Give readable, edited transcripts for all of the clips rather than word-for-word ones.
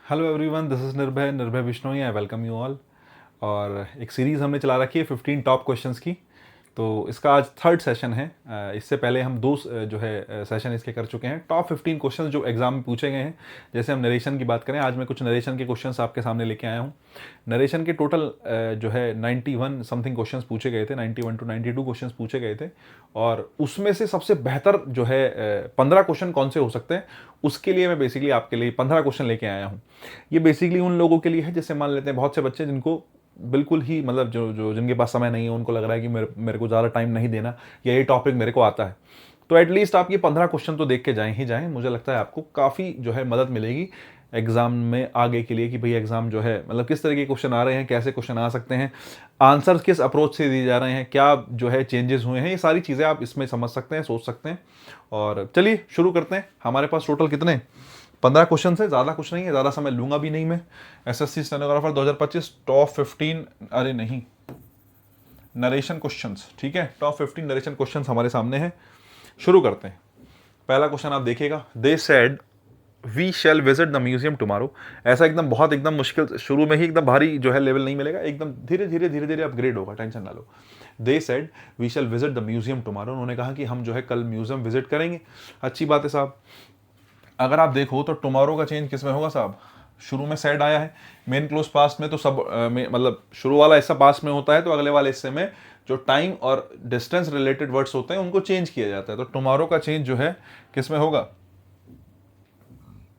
Hello everyone, this is निर्भय Bishnoi. I welcome you all. और एक सीरीज़ हमने चला रखी है 15 टॉप क्वेश्चंस की। तो इसका आज थर्ड सेशन है। इससे पहले हम दो जो है सेशन इसके कर चुके हैं। टॉप 15 क्वेश्चंस जो एग्जाम में पूछे गए हैं। जैसे हम नरेशन की बात करें, आज मैं कुछ नरेशन के क्वेश्चंस आपके सामने लेके आया हूँ। नरेशन के टोटल जो है 91 समथिंग क्वेश्चंस पूछे गए थे, 91 टू 92 क्वेश्चंस पूछे गए थे। और उसमें से सबसे बेहतर जो है 15 क्वेश्चन कौन से हो सकते हैं, उसके लिए मैं बेसिकली आपके लिए 15 क्वेश्चन लेके आया हूँ। ये बेसिकली उन लोगों के लिए है, जैसे मान लेते हैं बहुत से बच्चे जिनको बिल्कुल ही मतलब जो जो जिनके पास समय नहीं है, उनको लग रहा है कि मेरे को ज़्यादा टाइम नहीं देना, या ये टॉपिक मेरे को आता है। तो एटलीस्ट आप ये 15 क्वेश्चन तो देख के जाएं ही जाएं। मुझे लगता है आपको काफ़ी जो है मदद मिलेगी एग्जाम में आगे के लिए, कि भाई एग्जाम जो है मतलब किस तरह के क्वेश्चन आ रहे हैं, कैसे क्वेश्चन आ सकते हैं, आंसर्स किस अप्रोच से दिए जा रहे हैं, क्या जो है चेंजेस हुए हैं, ये सारी चीज़ें आप इसमें समझ सकते हैं, सोच सकते हैं। और चलिए शुरू करते हैं। हमारे पास टोटल कितने 15 क्वेश्चन है, ज़्यादा कुछ नहीं है, ज़्यादा समय लूंगा भी नहीं मैं। एसएससी स्टेनोग्राफर 2025 टॉप 15, अरे नहीं, नरेशन क्वेश्चंस, ठीक है। टॉप 15 नरेशन क्वेश्चंस हमारे सामने हैं। शुरू करते हैं। पहला क्वेश्चन आप देखिएगा। They said we shall visit the museum tomorrow. ऐसा एकदम बहुत एकदम मुश्किल, शुरू में ही एकदम भारी जो है लेवल नहीं मिलेगा, एकदम धीरे धीरे धीरे धीरे अपग्रेड होगा, टेंशन ना लो। They said we shall visit the museum tomorrow. उन्होंने कहा कि हम जो है कल म्यूजियम विजिट करेंगे। अच्छी बात है साहब। अगर आप देखो तो टुमारो का चेंज किस में होगा साहब? शुरू में सेड आया है, मेन क्लोज पास्ट में तो सब मतलब शुरू वाला हिस्सा पास्ट में होता है, तो अगले वाले हिस्से में जो टाइम और डिस्टेंस रिलेटेड वर्ड्स होते हैं उनको चेंज किया जाता है। तो टुमारो का चेंज जो है किस में होगा?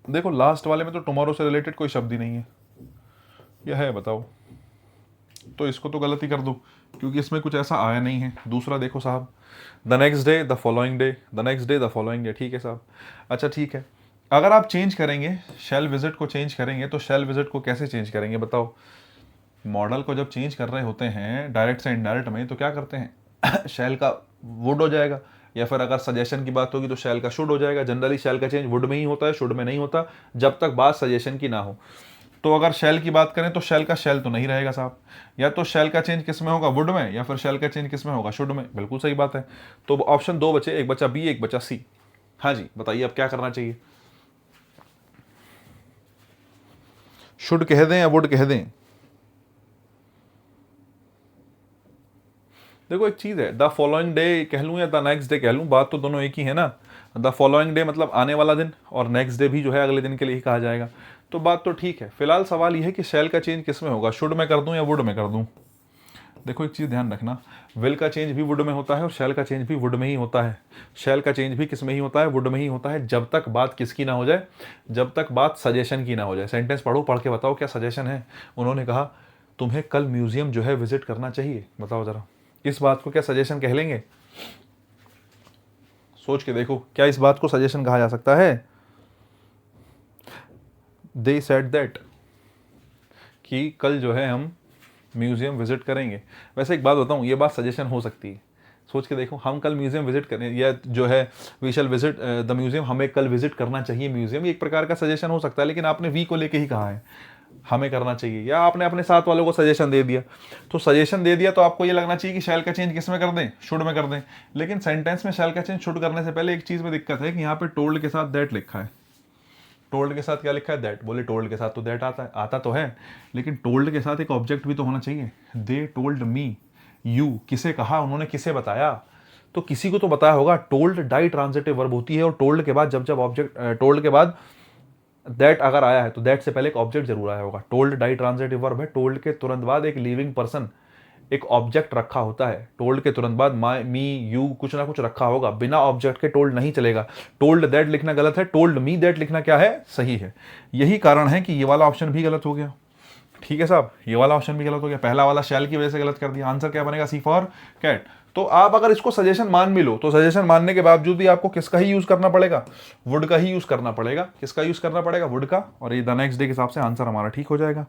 देखो लास्ट वाले में तो टुमारो से रिलेटेड कोई शब्द ही नहीं है, यह है बताओ। तो इसको तो गलत ही कर दो, क्योंकि इसमें कुछ ऐसा आया नहीं है। दूसरा देखो साहब, the next day, the following day, the next day, the following day, ठीक है साहब। अच्छा ठीक है। अगर आप चेंज करेंगे, शैल विजिट को चेंज करेंगे, तो शैल विजिट को कैसे चेंज करेंगे बताओ? मॉडल को जब चेंज कर रहे होते हैं डायरेक्ट से इनडायरेक्ट में, तो क्या करते हैं शैल का वुड हो जाएगा, या फिर अगर सजेशन की बात होगी तो शैल का शुड हो जाएगा। जनरली शैल का चेंज वुड में ही होता है, शुड में नहीं होता, जब तक बात सजेशन की ना हो। तो अगर शैल की बात करें तो शैल का शैल तो नहीं रहेगा साहब। या तो शैल का चेंज किस में होगा? वुड में, या फिर शैल का चेंज किस में होगा? शुड में। बिल्कुल सही बात है। तो ऑप्शन दो बचे, एक बचा बी, एक बचा सी। हाँ जी बताइए अब क्या करना चाहिए? शुड कह दें या वुड कह दें? देखो एक चीज़ है, द फॉलोइंग डे कह लूँ या द नेक्स्ट डे कह लूँ, बात तो दोनों एक ही है ना। द फॉलोइंग डे मतलब आने वाला दिन, और नेक्स्ट डे भी जो है अगले दिन के लिए ही कहा जाएगा। तो बात तो ठीक है। फिलहाल सवाल यह है कि शैल का चेंज किस में होगा, शुड में कर दूं या वुड में कर दूं? देखो एक चीज़ ध्यान रखना, विल का चेंज भी वुड में होता है और शैल का चेंज भी वुड में ही होता है। शैल का चेंज भी किस में ही होता है? वुड में ही होता है, जब तक बात किसकी ना हो जाए? जब तक बात सजेशन की ना हो जाए। सेंटेंस पढ़ो, पढ़ के बताओ क्या सजेशन है। उन्होंने कहा तुम्हें कल म्यूजियम जो है विजिट करना चाहिए। बताओ जरा, इस बात को क्या सजेशन कह लेंगे? सोच के देखो, क्या इस बात को सजेशन कहा जा सकता है? दे सेड दैट, कि कल जो है हम म्यूजियम विजिट करेंगे। वैसे एक बात बताऊं, ये बात सजेशन हो सकती है। सोच के देखो, हम कल म्यूजियम विजिट करें, या जो है we shall visit the museum, हमें कल विजिट करना चाहिए म्यूजियम, ये एक प्रकार का सजेशन हो सकता है। लेकिन आपने वी को लेके ही कहा है हमें करना चाहिए, या आपने अपने साथ वालों को सजेशन दे दिया। तो सजेशन दे दिया तो आपको ये लगना चाहिए कि शैल का चेंज किस में कर दें? शुड में कर दें। लेकिन सेंटेंस में शैल का चेंज शुड करने से पहले एक चीज़ में दिक्कत है कि यहाँ पे टोल्ड के साथ दैट लिखा है। टोल्ड के साथ क्या लिखा है? दैट। बोले टोल्ड के साथ तो दैट आता तो है, लेकिन टोल्ड के साथ एक ऑब्जेक्ट भी तो होना चाहिए। दे टोल्ड मी, यू किसे कहा? उन्होंने किसे बताया? तो किसी को तो बताया होगा। टोल्ड डाई ट्रांजिटिव वर्ब होती है, और टोल्ड के बाद जब ऑब्जेक्ट, टोल्ड के बाद दैट अगर आया है तो दैट से पहले एक ऑब्जेक्ट जरूर आया होगा। टोल्ड डाई ट्रांजिटिव वर्ब है। टोल्ड के तुरंत बाद एक लिविंग पर्सन, एक ऑब्जेक्ट रखा होता है। टोल्ड के तुरंत बाद माई, मी, यू, कुछ ना कुछ रखा होगा। बिना ऑब्जेक्ट के टोल्ड नहीं चलेगा। टोल्ड दैट लिखना गलत है, टोल्ड मी दैट लिखना क्या है? सही है। यही कारण है कि ये वाला ऑप्शन भी गलत हो गया। ठीक है साहब, ये वाला ऑप्शन भी गलत हो गया। पहला वाला शैल की वजह से गलत कर दिया। आंसर क्या बनेगा? सी फॉर कैट। तो आप अगर इसको सजेशन मान भी लो, तो सजेशन मानने के बावजूद भी आपको किसका ही यूज करना पड़ेगा? वुड का ही यूज करना पड़ेगा। किसका यूज करना पड़ेगा? वुड का। और ये द नेक्स्ट डे के हिसाब से आंसर हमारा ठीक हो जाएगा।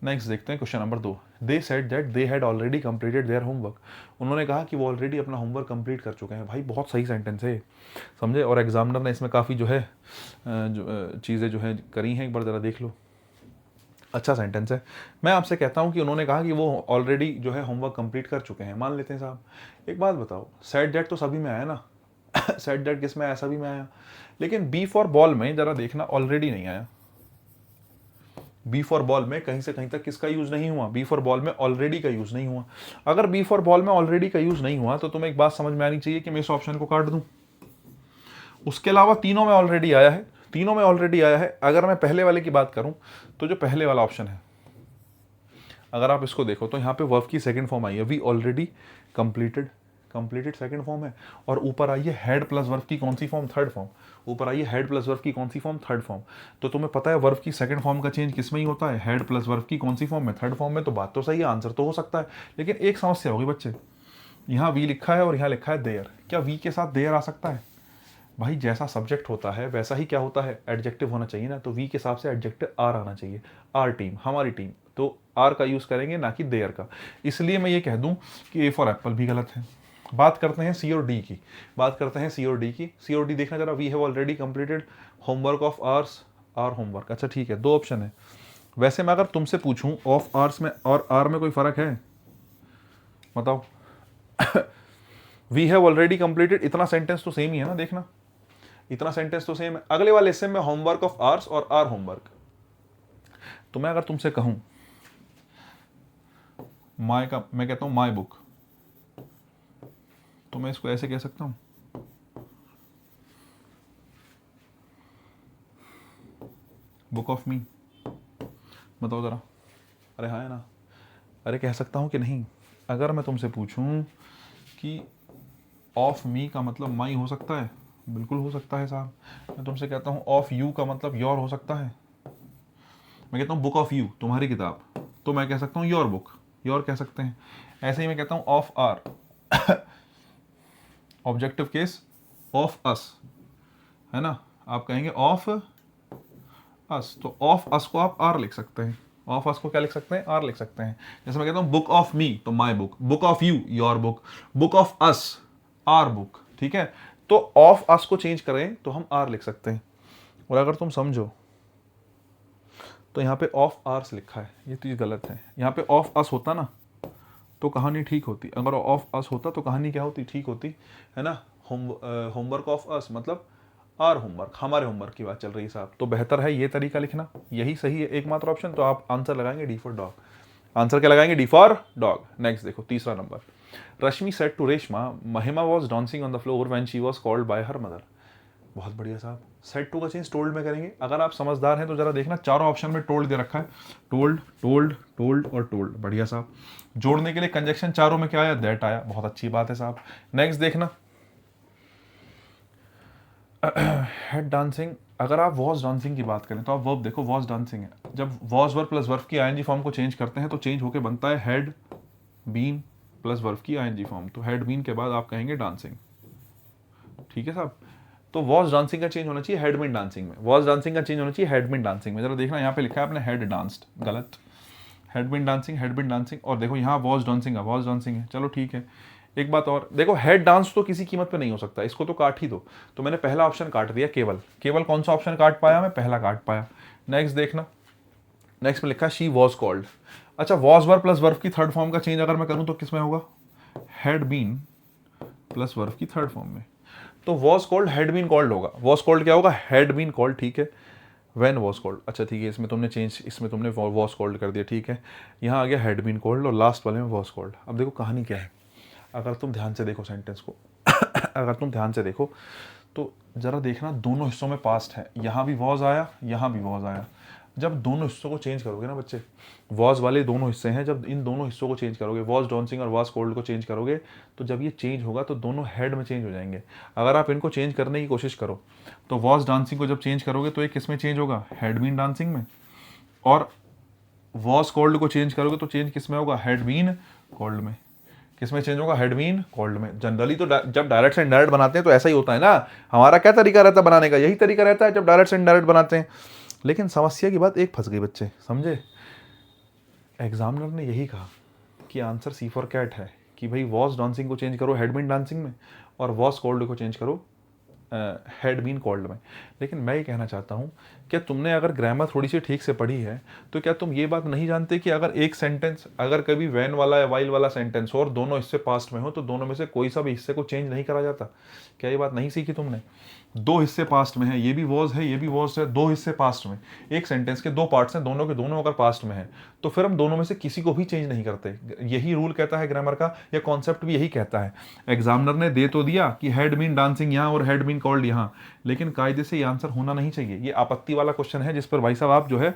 नेक्स्ट देखते हैं question number 2। They said that they had already completed their homework. उन्होंने कहा कि वो ऑलरेडी अपना होमवर्क कंप्लीट कर चुके हैं। भाई बहुत सही सेंटेंस है, समझे। और एग्जामिनर ने इसमें काफ़ी जो है चीज़ें जो है करी हैं, एक बार ज़रा देख लो। अच्छा सेंटेंस है। मैं आपसे कहता हूँ कि उन्होंने कहा कि वो ऑलरेडी जो है होमवर्क कंप्लीट कर चुके हैं। मान लेते हैं साहब। एक बात बताओ, सेड दैट तो सभी में आया ना सेड दैट किस में आया? सभी में आया। लेकिन बी फॉर बॉल में ज़रा देखना, ऑलरेडी नहीं आया। बी फॉर बॉल में कहीं से कहीं तक किसका यूज नहीं हुआ, बी फॉर बॉल में ऑलरेडी का यूज नहीं हुआ। अगर बी फॉर बॉल में ऑलरेडी का यूज नहीं हुआ तो तुम्हें एक बात समझ में आनी चाहिए कि मैं इस ऑप्शन को काट दूं। उसके अलावा तीनों में ऑलरेडी आया है, तीनों में ऑलरेडी आया है। अगर मैं पहले वाले की बात करूं तो जो पहले वाला ऑप्शन है, अगर आप इसको देखो तो यहाँ पे वर्ब की सेकंड फॉर्म आई है, we already completed, completed second form है। और ऊपर आई है हेड प्लस वर्ब की कौन सी फॉर्म, थर्ड फॉर्म। ऊपर आई है हेड प्लस वर्ब की कौन सी फॉर्म, थर्ड फॉर्म। तो तुम्हें पता है वर्ब की सेकंड फॉर्म का चेंज किस में ही होता है, हेड प्लस वर्ब की कौन सी फॉर्म में, थर्ड फॉर्म में। तो बात तो सही है, आंसर तो हो सकता है। लेकिन एक समस्या होगी बच्चे, यहाँ वी लिखा है और यहाँ लिखा है देयर। क्या वी के साथ देयर आ सकता है? भाई जैसा सब्जेक्ट होता है वैसा ही क्या होता है, एडजेक्टिव होना चाहिए ना। तो वी के हिसाब से एडजेक्टिव आर आना चाहिए, आर टीम, हमारी टीम। तो आर का यूज करेंगे ना कि देयर का। इसलिए मैं ये कह दूं कि ए फॉर एप्पल भी गलत है। बात करते हैं सी और डी की, बात करते हैं सी और डी की। सी और डी देखना जरा, we have already completed homework of ours, our homework. अच्छा ठीक है, दो ऑप्शन है। वैसे मैं अगर तुमसे पूछूं ऑफ आर्स में और आर में कोई फर्क है, बताओ। वी हैव ऑलरेडी कंप्लीटेड, इतना सेंटेंस तो सेम ही है ना, देखना इतना सेंटेंस तो सेम है। अगले वाले हिस्से में होमवर्क ऑफ आर्स और आर होमवर्क। तो मैं अगर तुमसे कहूं माय का, मैं कहता हूं माय बुक, तो मैं इसको ऐसे कह सकता हूं, बुक ऑफ मी। बताओ जरा, अरे हाँ है ना, अरे कह सकता हूं कि नहीं? अगर मैं तुमसे पूछूं कि ऑफ मी का मतलब माई हो सकता है, बिल्कुल हो सकता है साहब। मैं तुमसे कहता हूं ऑफ यू का मतलब योर हो सकता है। मैं कहता हूं बुक ऑफ यू, तुम्हारी किताब, तो मैं कह सकता हूं योर बुक, योर कह सकते हैं। ऐसे ही मैं कहता हूं of ours, objective case of us, है ना, आप कहेंगे ऑफ अस, तो ऑफ अस को आप आर लिख सकते हैं। ऑफ अस को क्या लिख सकते हैं, आर लिख सकते हैं। जैसे मैं कहता हूं बुक ऑफ मी तो my book, book of you your book, book of us our book. ठीक है, तो ऑफ अस को चेंज करें तो हम आर लिख सकते हैं। और अगर तुम समझो तो यहाँ पे ऑफ आर्स लिखा है, ये तो ये गलत है। यहाँ पे ऑफ अस होता ना तो कहानी ठीक होती, अगर ऑफ अस होता तो कहानी क्या होती, ठीक होती, है ना। होमवर्क ऑफ अस मतलब आर होमवर्क, हमारे होमवर्क की बात चल रही है साहब। तो बेहतर है ये तरीका लिखना, यही सही है एकमात्र ऑप्शन। तो आप आंसर लगाएंगे डी फॉर डॉग। आंसर क्या लगाएंगे, डी फॉर डॉग। नेक्स्ट देखो तीसरा number, Rashmi said to Reshma Mahima was dancing on the floor when she was called by her mother. बहुत बढ़िया साहब, सेड टू का चेंज टोल्ड में करेंगे। अगर आप समझदार हैं तो जरा देखना, चारों ऑप्शन में टोल्ड दे रखा है, टोल्ड टोल्ड टोल्ड और टोल्ड। बढ़िया साहब, जोड़ने के लिए कंजक्शन चारों में क्या आया, दैट आया। बहुत अच्छी बात है साहब। नेक्स्ट देखना, हेड डांसिंग। अगर आप वॉज डांसिंग की बात करें तो आप वर्ब देखो, वॉज डांसिंग है। जब वॉज वर्ब प्लस वर्ब की आईएनजी फॉर्म को चेंज करते हैं तो चेंज होके बनता है हेड बीन प्लस वर्ब की आईएनजी फॉर्म। तो हेड बीन के बाद आप कहेंगे डांसिंग। ठीक है साहब, तो वॉज डांसिंग का चेंज होना चाहिए हेड बीन डांसिंग में, वॉज डांसिंग का चेंज होना चाहिए हेड बीन डांसिंग में। जरा देखना, यहाँ पे लिखा है आपने हेड डांस्ड, गलत। Had been dancing, had been dancing. और देखो यहाँ वॉज डांसिंग है, वॉज डांसिंग है। चलो ठीक है, एक बात और देखो, हेड डांस तो किसी कीमत पे नहीं हो सकता, इसको तो काट ही दो। तो मैंने पहला ऑप्शन काट दिया, केवल केवल कौन सा ऑप्शन काट पाया मैं, पहला काट पाया। नेक्स्ट देखना, नेक्स्ट में लिखा शी वॉज कॉल्ड। अच्छा, वॉज वर्ब प्लस वर्ब की थर्ड फॉर्म का चेंज अगर मैं करूं तो किस में होगा, हेड बीन प्लस वर्ब की थर्ड फॉर्म में। तो was called had been called होगा। वॉज कॉल्ड क्या होगा, हेड बीन कॉल्ड। ठीक है, व्हेन वॉज कॉल्ड। अच्छा ठीक है, इसमें तुमने चेंज, इसमें तुमने वॉज कॉल्ड कर दिया। ठीक है, यहाँ आ गया हेड बीन कॉल्ड और लास्ट वाले में वॉज कॉल्ड। अब देखो कहानी क्या है, अगर तुम ध्यान से देखो सेंटेंस को अगर तुम ध्यान से देखो तो जरा देखना, दोनों हिस्सों में पास्ट है। यहाँ भी वॉज आया, यहाँ भी वॉज आया। जब दोनों हिस्सों को चेंज करोगे ना बच्चे, वॉज वाले दोनों हिस्से हैं, जब इन दोनों हिस्सों को चेंज करोगे, वॉज डांसिंग और वॉज कोल्ड को चेंज करोगे, तो जब ये चेंज होगा तो दोनों हेड में चेंज हो जाएंगे। अगर आप इनको चेंज करने की कोशिश करो तो वॉज डांसिंग को जब चेंज करोगे तो ये किस में चेंज होगा, हेड बीन डांसिंग में। और वॉज कोल्ड को चेंज करोगे तो चेंज किस में होगा, हेड बीन कोल्ड में। किस में चेंज होगा, हेड बीन कोल्ड में। जनरली तो जब डायरेक्ट से इनडायरेक्ट बनाते हैं तो ऐसा ही होता है ना। हमारा क्या तरीका रहता है बनाने का, यही तरीका रहता है जब डायरेक्ट से इनडायरेक्ट बनाते हैं। लेकिन समस्या की बात एक फंस गई बच्चे, समझे। एग्जामिनर ने यही कहा कि आंसर सी फॉर कैट है, कि भाई वॉज डांसिंग को चेंज करो हेड बीन डांसिंग में और वॉज कोल्ड को चेंज करो हेड बीन कॉल्ड में। लेकिन मैं ये कहना चाहता हूँ, क्या तुमने अगर ग्रामर थोड़ी सी ठीक से पढ़ी है तो क्या तुम ये बात नहीं जानते कि अगर एक सेंटेंस, अगर कभी वैन वाला या वाइल वाला सेंटेंस हो और दोनों हिस्से पास्ट में हो तो दोनों में से कोई सा भी हिस्से को चेंज नहीं करा जाता। क्या ये बात नहीं सीखी तुमने? दो हिस्से पास्ट में है, ये भी वॉज है, ये भी वॉज है, दो हिस्से पास्ट में, एक सेंटेंस के दो पार्ट्स हैं, दोनों के दोनों अगर पास्ट में है तो फिर हम दोनों में से किसी को भी चेंज नहीं करते। यही रूल कहता है ग्रामर का, या कॉन्सेप्ट भी यही कहता है। एग्जामिनर ने दे तो दिया कि हैड बीन डांसिंग यहाँ और हैड बीन कॉल्ड यहाँ, लेकिन कायदे से ये आंसर होना नहीं चाहिए। ये आपत्ति वाला क्वेश्चन है जिस पर भाई साहब आप जो है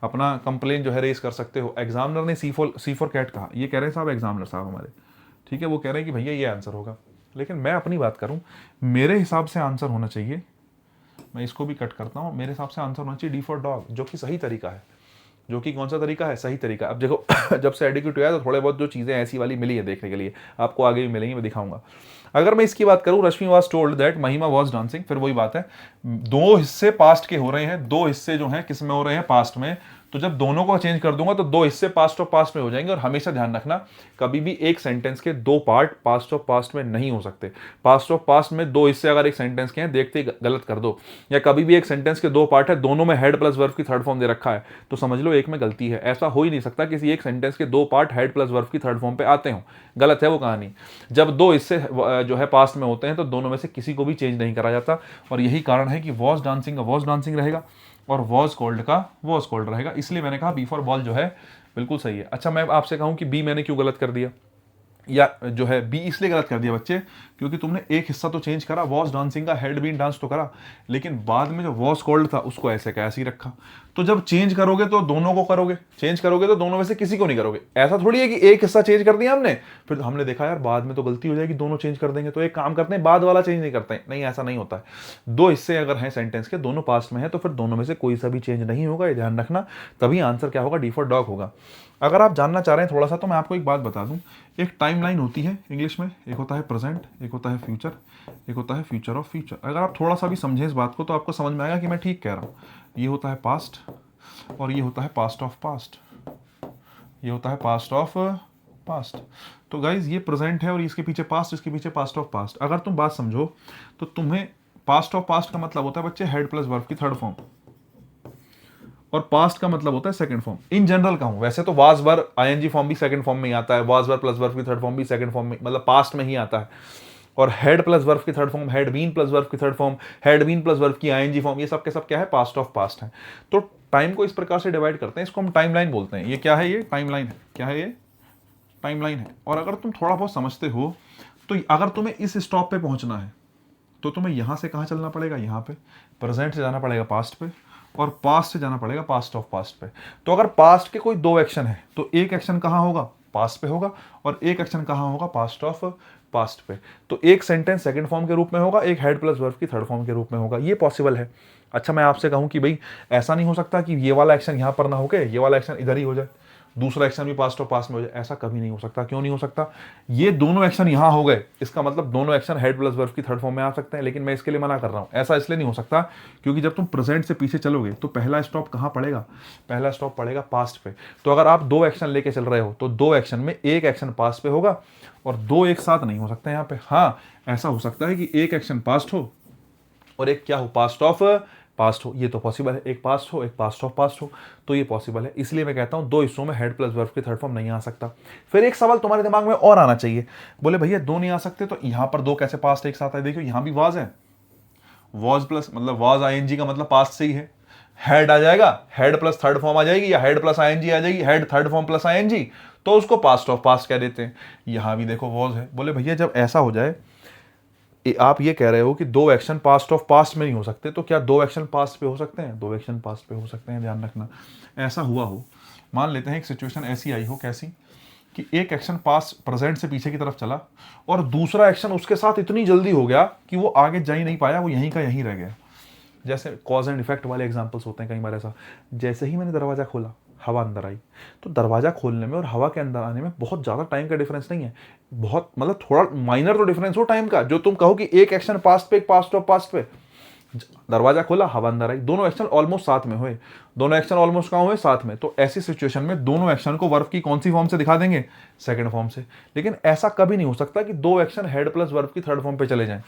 अपना कंप्लेन जो है रेस कर सकते हो। एग्जामिनर ने C4 कैट कहा, ये कह रहे हैं साहब एग्जामिनर साहब हमारे, ठीक है, वो कह रहे हैं कि भैया ये आंसर होगा, लेकिन मैं अपनी बात करूं, मेरे हिसाब से आंसर होना चाहिए, मैं इसको भी कट करता हूं, मेरे हिसाब से आंसर होना चाहिए डी फॉर डॉग, जो कि सही तरीका है। जो कि कौन सा तरीका है? सही तरीका। अब देखो जब से एडिक्यूट हुआ है तो थोड़े बहुत जो चीज़ें ऐसी वाली मिली है देखने के लिए, आपको आगे भी मिलेंगी, मैं दिखाऊंगा। अगर मैं इसकी बात करूं, रश्मि वाज टोल्ड दैट महिमा वाज डांसिंग, फिर वही बात है, दो हिस्से पास्ट के हो रहे हैं, दो हिस्से जो हैं किस में हो रहे हैं? पास्ट में। तो जब दोनों को चेंज कर दूंगा तो दो हिस्से पास्ट ऑफ पास्ट में हो जाएंगे। और हमेशा ध्यान रखना, कभी भी एक सेंटेंस के दो पार्ट पास्ट ऑफ पास्ट में नहीं हो सकते। पास्ट ऑफ पास्ट में दो हिस्से अगर एक सेंटेंस के हैं, देखते ही गलत कर दो। या कभी भी एक सेंटेंस के दो पार्ट है, दोनों में हेड प्लस वर्ब की थर्ड फॉर्म दे रखा है, तो समझ लो एक में गलती है। ऐसा हो ही नहीं सकता किसी एक सेंटेंस के दो पार्ट हेड प्लस वर्ब की थर्ड फॉर्म पे आते हों, गलत है वो कहानी। जब दो हिस्से जो है पास्ट में होते हैं तो दोनों में से किसी को भी चेंज नहीं करा जाता। और यही कारण है कि वॉज डांसिंग का वॉज डांसिंग रहेगा और वॉज कोल्ड का वॉज कोल्ड रहेगा। इसलिए मैंने कहा बी फॉर बॉल जो है बिल्कुल सही है। अच्छा, मैं आपसे कहूं कि बी मैंने क्यों गलत कर दिया, या जो है बी इसलिए गलत कर दिया बच्चे, क्योंकि तुमने एक हिस्सा तो चेंज करा, वॉज डांसिंग का हेड बीन डांस तो करा, लेकिन बाद में जो वॉज कोल्ड था उसको ऐसे का ऐसे ही रखा। तो जब चेंज करोगे तो दोनों को करोगे, चेंज करोगे तो दोनों में से किसी को नहीं करोगे। ऐसा थोड़ी है कि एक हिस्सा चेंज कर दिया हमने, फिर हमने देखा यार बाद में तो गलती हो जाएगी, दोनों चेंज कर देंगे, तो एक काम करते हैं बाद वाला चेंज नहीं करते हैं। नहीं, ऐसा नहीं होता है। दो हिस्से अगर हैं सेंटेंस के, दोनों पास्ट में है, तो फिर दोनों में से कोई सा भी चेंज नहीं होगा, ये ध्यान रखना। तभी आंसर क्या होगा? डी फॉर डॉग होगा। अगर आप जानना चाह रहे हैं थोड़ा सा, तो मैं आपको एक बात बता दूं, एक टाइमलाइन होती है इंग्लिश में, एक होता है प्रेजेंट, एक होता है फ्यूचर, एक होता है फ्यूचर ऑफ फ्यूचर। अगर आप थोड़ा सा भी समझें इस बात को तो आपको समझ में आएगा कि मैं ठीक कह रहा हूँ। ये होता है पास्ट और ये होता है पास्ट ऑफ पास्ट, ये होता है पास्ट ऑफ पास्ट। तो गाइज ये प्रेजेंट है और इसके पीछे पास्ट, इसके पीछे पास्ट ऑफ पास्ट। अगर तुम बात समझो तो तुम्हें पास्ट ऑफ पास्ट का मतलब होता है बच्चे हेड प्लस वर्ब की थर्ड फॉर्म, और पास्ट का मतलब होता है सेकंड फॉर्म। इन जनरल कहूं, वैसे तो वाज वर आईएनजी फॉर्म भी सेकंड फॉर्म में ही आता है, वाज वर प्लस वर्ब की थर्ड फॉर्म भी सेकंड फॉर्म में, मतलब पास्ट में ही आता है। और हेड प्लस वर्ब की third form, had been plus verb की third form, had been plus verb की आईएनजी फॉर्म, ये सब के सब क्या है? पास्ट ऑफ पास्ट है। तो टाइम को इस प्रकार से डिवाइड करते हैं, इसको हम टाइमलाइन बोलते हैं। ये क्या है? ये टाइमलाइन है। क्या है ये? टाइमलाइन है। और अगर तुम थोड़ा बहुत समझते हो तो अगर तुम्हें इस स्टॉप पे पहुंचना है तो तुम्हें यहां से कहां चलना पड़ेगा? यहां पे प्रेजेंट से जाना पड़ेगा पास्ट पे, और पास्ट से जाना पड़ेगा पास्ट ऑफ पास्ट पे। तो अगर पास्ट के कोई दो एक्शन है तो एक एक्शन कहां होगा? पास्ट पे होगा, और एक एक्शन कहां होगा? पास्ट ऑफ पास्ट पे। तो एक सेंटेंस सेकंड फॉर्म के रूप में होगा, एक हेड प्लस वर्ब की थर्ड फॉर्म के रूप में होगा। ये पॉसिबल है। अच्छा, मैं आपसे कहूं कि भाई ऐसा नहीं हो सकता कि ये वाला एक्शन यहां पर ना होके ये वाला एक्शन इधर ही हो जाए, दूसरा एक्शन भी पास्ट ऑफ पास्ट में हो जाए, ऐसा कभी नहीं हो सकता। क्यों नहीं हो सकता? ये दोनों एक्शन यहां हो गए, इसका मतलब दोनों एक्शन हेड प्लस वर्ब की थर्ड फॉर्म में आ सकते हैं, लेकिन मैं इसके लिए मना कर रहा हूं। ऐसा इसलिए नहीं हो सकता क्योंकि जब तुम प्रेजेंट से पीछे चलोगे तो पहला स्टॉप कहां पड़ेगा? पहला स्टॉप पड़ेगा पास्ट पे। तो अगर आप दो एक्शन लेके चल रहे हो तो दो एक्शन में एक एक्शन पास्ट पे होगा और दो एक साथ नहीं हो सकता यहाँ पे। हाँ, ऐसा हो सकता है कि एक एक्शन पास्ट हो और एक क्या हो? पास्ट ऑफ पास्ट हो। ये तो पॉसिबल है, एक पास्ट हो एक पास्ट ऑफ पास्ट हो, तो ये पॉसिबल है। इसलिए मैं कहता हूं दो हिस्सों में हेड प्लस वर्ब की थर्ड फॉर्म नहीं आ सकता। फिर एक सवाल तुम्हारे दिमाग में और आना चाहिए, बोले भैया दो नहीं आ सकते तो यहां पर दो कैसे पास्ट एक साथ है? देखो यहां भी वाज है, वॉज प्लस मतलब वॉज आईएनजी का मतलब पास्ट से ही है। हेड आ जाएगा, हेड प्लस थर्ड फॉर्म आ जाएगी, या हेड प्लस आईएनजी आ जाएगी, had third form plus ING, तो उसको पास्ट ऑफ पास्ट कह देते हैं। यहां भी देखो वॉज है। बोले भैया जब ऐसा हो जाए, आप ये कह रहे हो कि दो एक्शन पास्ट ऑफ पास्ट में नहीं हो सकते, तो क्या दो एक्शन पास्ट पे हो सकते हैं? दो एक्शन पास्ट पे हो सकते हैं, ध्यान रखना। ऐसा हुआ हो, मान लेते हैं एक सिचुएशन ऐसी आई हो, कैसी कि एक एक्शन पास्ट प्रेजेंट से पीछे की तरफ चला और दूसरा एक्शन उसके साथ इतनी जल्दी हो गया कि वो आगे जा ही नहीं पाया, वो यहीं का यहीं रह गया। जैसे कॉज एंड इफेक्ट वाले एग्जांपल्स होते हैं कई बार ऐसा। जैसे ही मैंने दरवाज़ा खोला, हवा अंदर आई। तो दरवाज़ा खोलने में और हवा के अंदर आने में बहुत ज़्यादा टाइम का डिफरेंस नहीं है, बहुत मतलब थोड़ा माइनर तो डिफरेंस हो टाइम का, जो तुम कहो कि एक एक्शन पास्ट पे एक पास्ट ऑफ पास्ट पे। दरवाजा खोला, हवा अंदर आई, दोनों एक्शन ऑलमोस्ट साथ में हुए, दोनों एक्शन ऑलमोस्ट कहाँ हुए? साथ में। तो ऐसी सिचुएशन में दोनों एक्शन को वर्ब की कौन सी फॉर्म से दिखा देंगे? सेकंड फॉर्म से। लेकिन ऐसा कभी नहीं हो सकता कि दो एक्शन हेड प्लस वर्ब की थर्ड फॉर्म पे चले जाएं,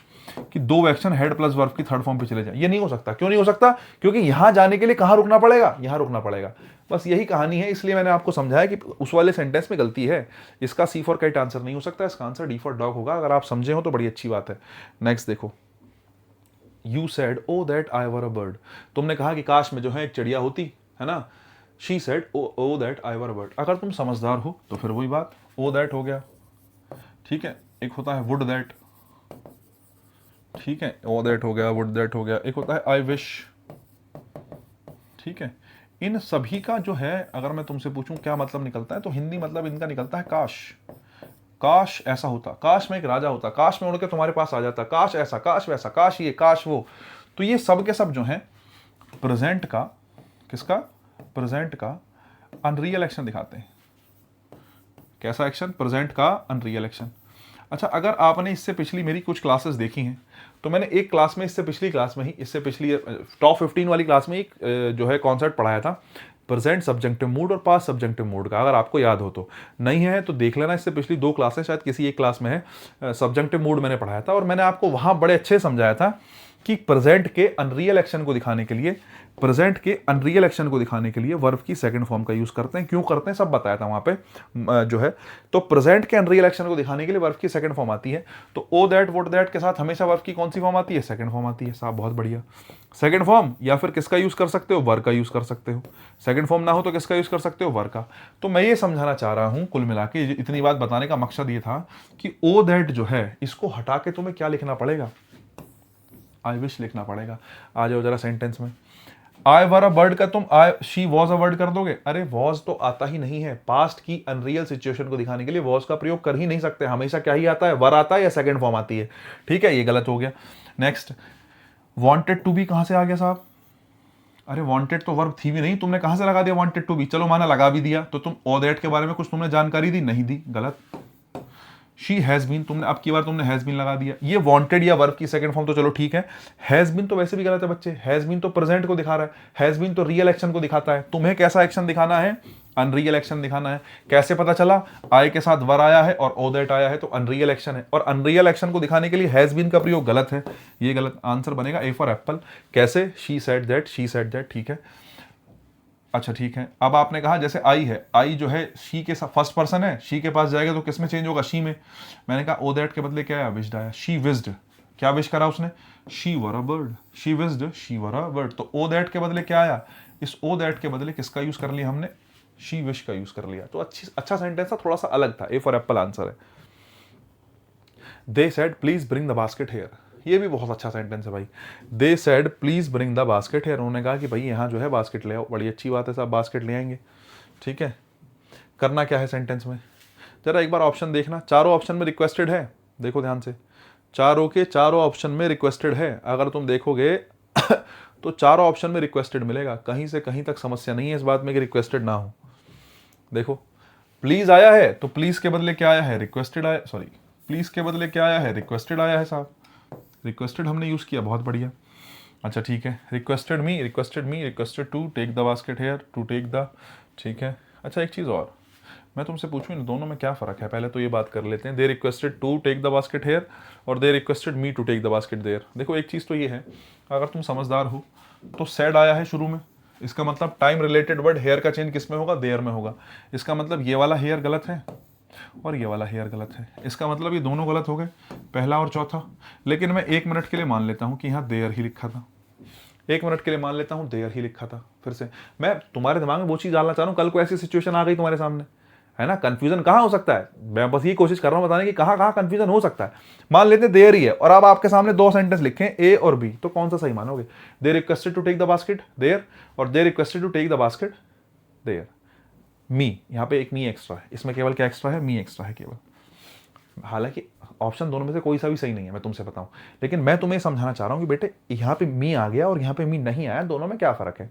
कि दो एक्शन हेड प्लस वर्ब की थर्ड फॉर्म पे चले जाएं। ये नहीं हो सकता। क्यों नहीं हो सकता? क्योंकि यहां जाने के लिए कहां रुकना पड़ेगा? यहां रुकना पड़ेगा। बस यही कहानी है। इसलिए मैंने आपको समझाया कि उस वाले सेंटेंस में गलती है। इसका सी फॉर कैट आंसर नहीं हो सकता, इसका आंसर डी फॉर डॉग होगा। अगर आप समझे हो तो बड़ी अच्छी बात है। नेक्स्ट देखो, you said oh that I were a bird, तुमने कहा कि काश में जो है एक चिड़िया होती, है ना। She said oh that I were a bird, अगर तुम समझदार हो तो फिर वही बात, ओ दैट हो गया, ठीक है। एक होता है वुड दैट, ठीक है, ओ दैट हो गया, वुड दैट हो गया। एक होता है आई विश, ठीक है। इन सभी का जो है अगर मैं तुमसे पूछूं क्या मतलब निकलता है, तो हिंदी मतलब इनका निकलता है काश। काश ऐसा होता, काश में एक राजा होता, काश में उड़ के तुम्हारे पास आ जाता, काश ऐसा, काश वैसा, काश ये, काश वो। तो ये सब के सब जो है प्रेजेंट का, किसका, प्रेजेंट का अनरियल एक्शन दिखाते हैं। कैसा एक्शन, प्रेजेंट का अनरियल एक्शन। अच्छा, अगर आपने इससे पिछली मेरी कुछ क्लासेस देखी हैं तो मैंने एक क्लास में, इससे पिछली क्लास में ही, इससे पिछली टॉप 15 वाली क्लास में एक जो है कॉन्सेप्ट पढ़ाया था, प्रेजेंट सब्जेक्टिव मूड और पास्ट सब्जेक्टिव मूड का, अगर आपको याद हो तो। नहीं है तो देख लेना, इससे पिछली 2 क्लासेस शायद किसी एक क्लास में है, सब्जेक्टिव मूड मैंने पढ़ाया था, और मैंने आपको वहां बड़े अच्छे समझाया था कि प्रेजेंट के अनरियल एक्शन को दिखाने के लिए, प्रेजेंट के अनरियल एक्शन को दिखाने के लिए वर्ब की सेकंड फॉर्म का यूज करते हैं। क्यों करते हैं सब बताया था वहां पे जो है। तो प्रेजेंट के अनरियल एक्शन को दिखाने के लिए वर्ब की सेकंड फॉर्म आती है। तो ओ दैट वुड दैट के साथ हमेशा वर्ब की कौन सी फॉर्म आती है, सेकंड फॉर्म आती है। साहब बहुत बढ़िया, सेकंड फॉर्म, या फिर किसका यूज कर सकते हो, वर्ब का यूज कर सकते हो। सेकंड फॉर्म ना हो तो किसका यूज कर सकते हो, वर्ब का। तो मैं ये समझाना चाह रहा हूं, कुल मिला के इतनी बात बताने का मकसद ये था कि ओ दैट जो है इसको हटा के तुम्हें क्या लिखना पड़ेगा, आई विश लिखना पड़ेगा। आ जाओ जरा सेंटेंस में, आई वर अ बर्ड का तुम I she was a word कर दोगे। अरे वॉज तो आता ही नहीं है, पास्ट की अनरियल सिचुएशन को दिखाने के लिए वॉज का प्रयोग कर ही नहीं सकते। हमेशा क्या ही आता है, वर आता है या सेकंड फॉर्म आती है, ठीक है, ये गलत हो गया। नेक्स्ट, वांटेड टू बी कहां से आ गया साहब, अरे वांटेड तो वर्ब थी भी नहीं, तुमने कहां से लगा दिया वांटेड टू बी। चलो माना लगा भी दिया तो तुम ओ दैट के बारे में कुछ तुमने जानकारी दी, नहीं दी, गलत। शी हैज बीन, तुमने अब की बार तुमने हैज बीन लगा दिया। ये वांटेड या वर्ब की सेकंड फॉर्म तो चलो ठीक है, हैज बीन तो वैसे भी गलत है बच्चे। हैज बीन तो प्रेजेंट को दिखा रहा है, हैज बीन तो रियल एक्शन को दिखाता है। तुम्हें कैसा एक्शन दिखाना है, अनरियल एक्शन दिखाना है। कैसे पता चला, आई के साथ वर आया है और ओ दैट आया है तो अनरियल एक्शन है, और अनरियल एक्शन को दिखाने के लिए हैज बीन का प्रयोग गलत है, ये गलत। आंसर बनेगा ए फॉर एप्पल। कैसे, she said that, she said that, ठीक है। अच्छा ठीक है, अब आपने कहा जैसे आई है, आई जो है शी के फर्स्ट पर्सन है, शी के पास जाएगा तो किस में चेंज होगा, शी में। मैंने कहा ओ दैट के बदले क्या आया, विश्ड आया। शी विश्ड, क्या विश करा उसने, she were a bird. She wished, she were a bird. तो ओ दैट के बदले क्या आया, इस ओ दैट के बदले किसका यूज कर लिया हमने, शी विश का यूज कर लिया। तो अच्छा सेंटेंस था, थोड़ा सा अलग था। ए फॉर एप्पल आंसर है। They said please bring the basket here, ये भी बहुत अच्छा सेंटेंस है भाई। They said please bring the basket here, उन्होंने कहा कि भाई यहाँ जो है बास्केट ले आओ। बड़ी अच्छी बात है साहब, बास्केट ले आएंगे, ठीक है। करना क्या है सेंटेंस में, जरा एक बार ऑप्शन देखना, चारों ऑप्शन में रिक्वेस्टेड है, देखो ध्यान से, चारों के चारों ऑप्शन में रिक्वेस्टेड है। अगर तुम देखोगे तो चारों ऑप्शन में रिक्वेस्टेड मिलेगा, कहीं से कहीं तक समस्या नहीं है इस बात में कि रिक्वेस्टेड ना हो। देखो प्लीज आया है तो प्लीज के बदले क्या आया है, रिक्वेस्टेड आया, सॉरी प्लीज के बदले क्या आया है, रिक्वेस्टेड आया है साहब। रिक्वेस्टेड हमने यूज किया, बहुत बढ़िया। अच्छा ठीक है, requested me, requested to take the basket here, to take the, ठीक है। अच्छा एक चीज़ और मैं तुमसे पूछूं, इन दोनों में क्या फ़र्क है, पहले तो ये बात कर लेते हैं। They requested to take the basket here और they requested me to take the basket there. देखो एक चीज़ तो ये है, अगर तुम समझदार हो तो सैड आया है शुरू में, इसका मतलब टाइम रिलेटेड वर्ड हेयर का चेंज किस में होगा, देयर में होगा। इसका मतलब ये वाला हेयर गलत है और ये वाला हेयर गलत है, इसका मतलब ये दोनों गलत हो गए, पहला और चौथा। लेकिन मैं 1 मिनट के लिए मान लेता हूँ कि यहाँ देयर ही लिखा था, 1 मिनट के लिए मान लेता हूँ देयर ही लिखा था। फिर से मैं तुम्हारे दिमाग में वो चीज़ डालना चाह रहा हूँ, कल को ऐसी सिचुएशन आ गई तुम्हारे सामने, है ना, कंफ्यूजन कहाँ हो सकता है, मैं बस ये कोशिश कर रहा हूँ बताने की कहाँ कहाँ कंफ्यूजन हो सकता है। मान लेते हैं देयर ही है और अब आपके सामने 2 सेंटेंस लिखे हैं ए और बी, तो कौन सा सही मानोगे, they requested to take the basket there और they requested to take the basket there. Me, यहाँ पे एक मी एक्स्ट्रा है, इसमें केवल क्या एक्स्ट्रा है, मी एक्स्ट्रा है केवल। हालांकि ऑप्शन दोनों में से कोई सा भी सही नहीं है, मैं तुमसे बताऊं, लेकिन मैं तुम्हें समझाना चाह रहा हूं कि बेटे यहाँ पे मी आ गया और यहाँ पे मी नहीं आया, दोनों में क्या फर्क है।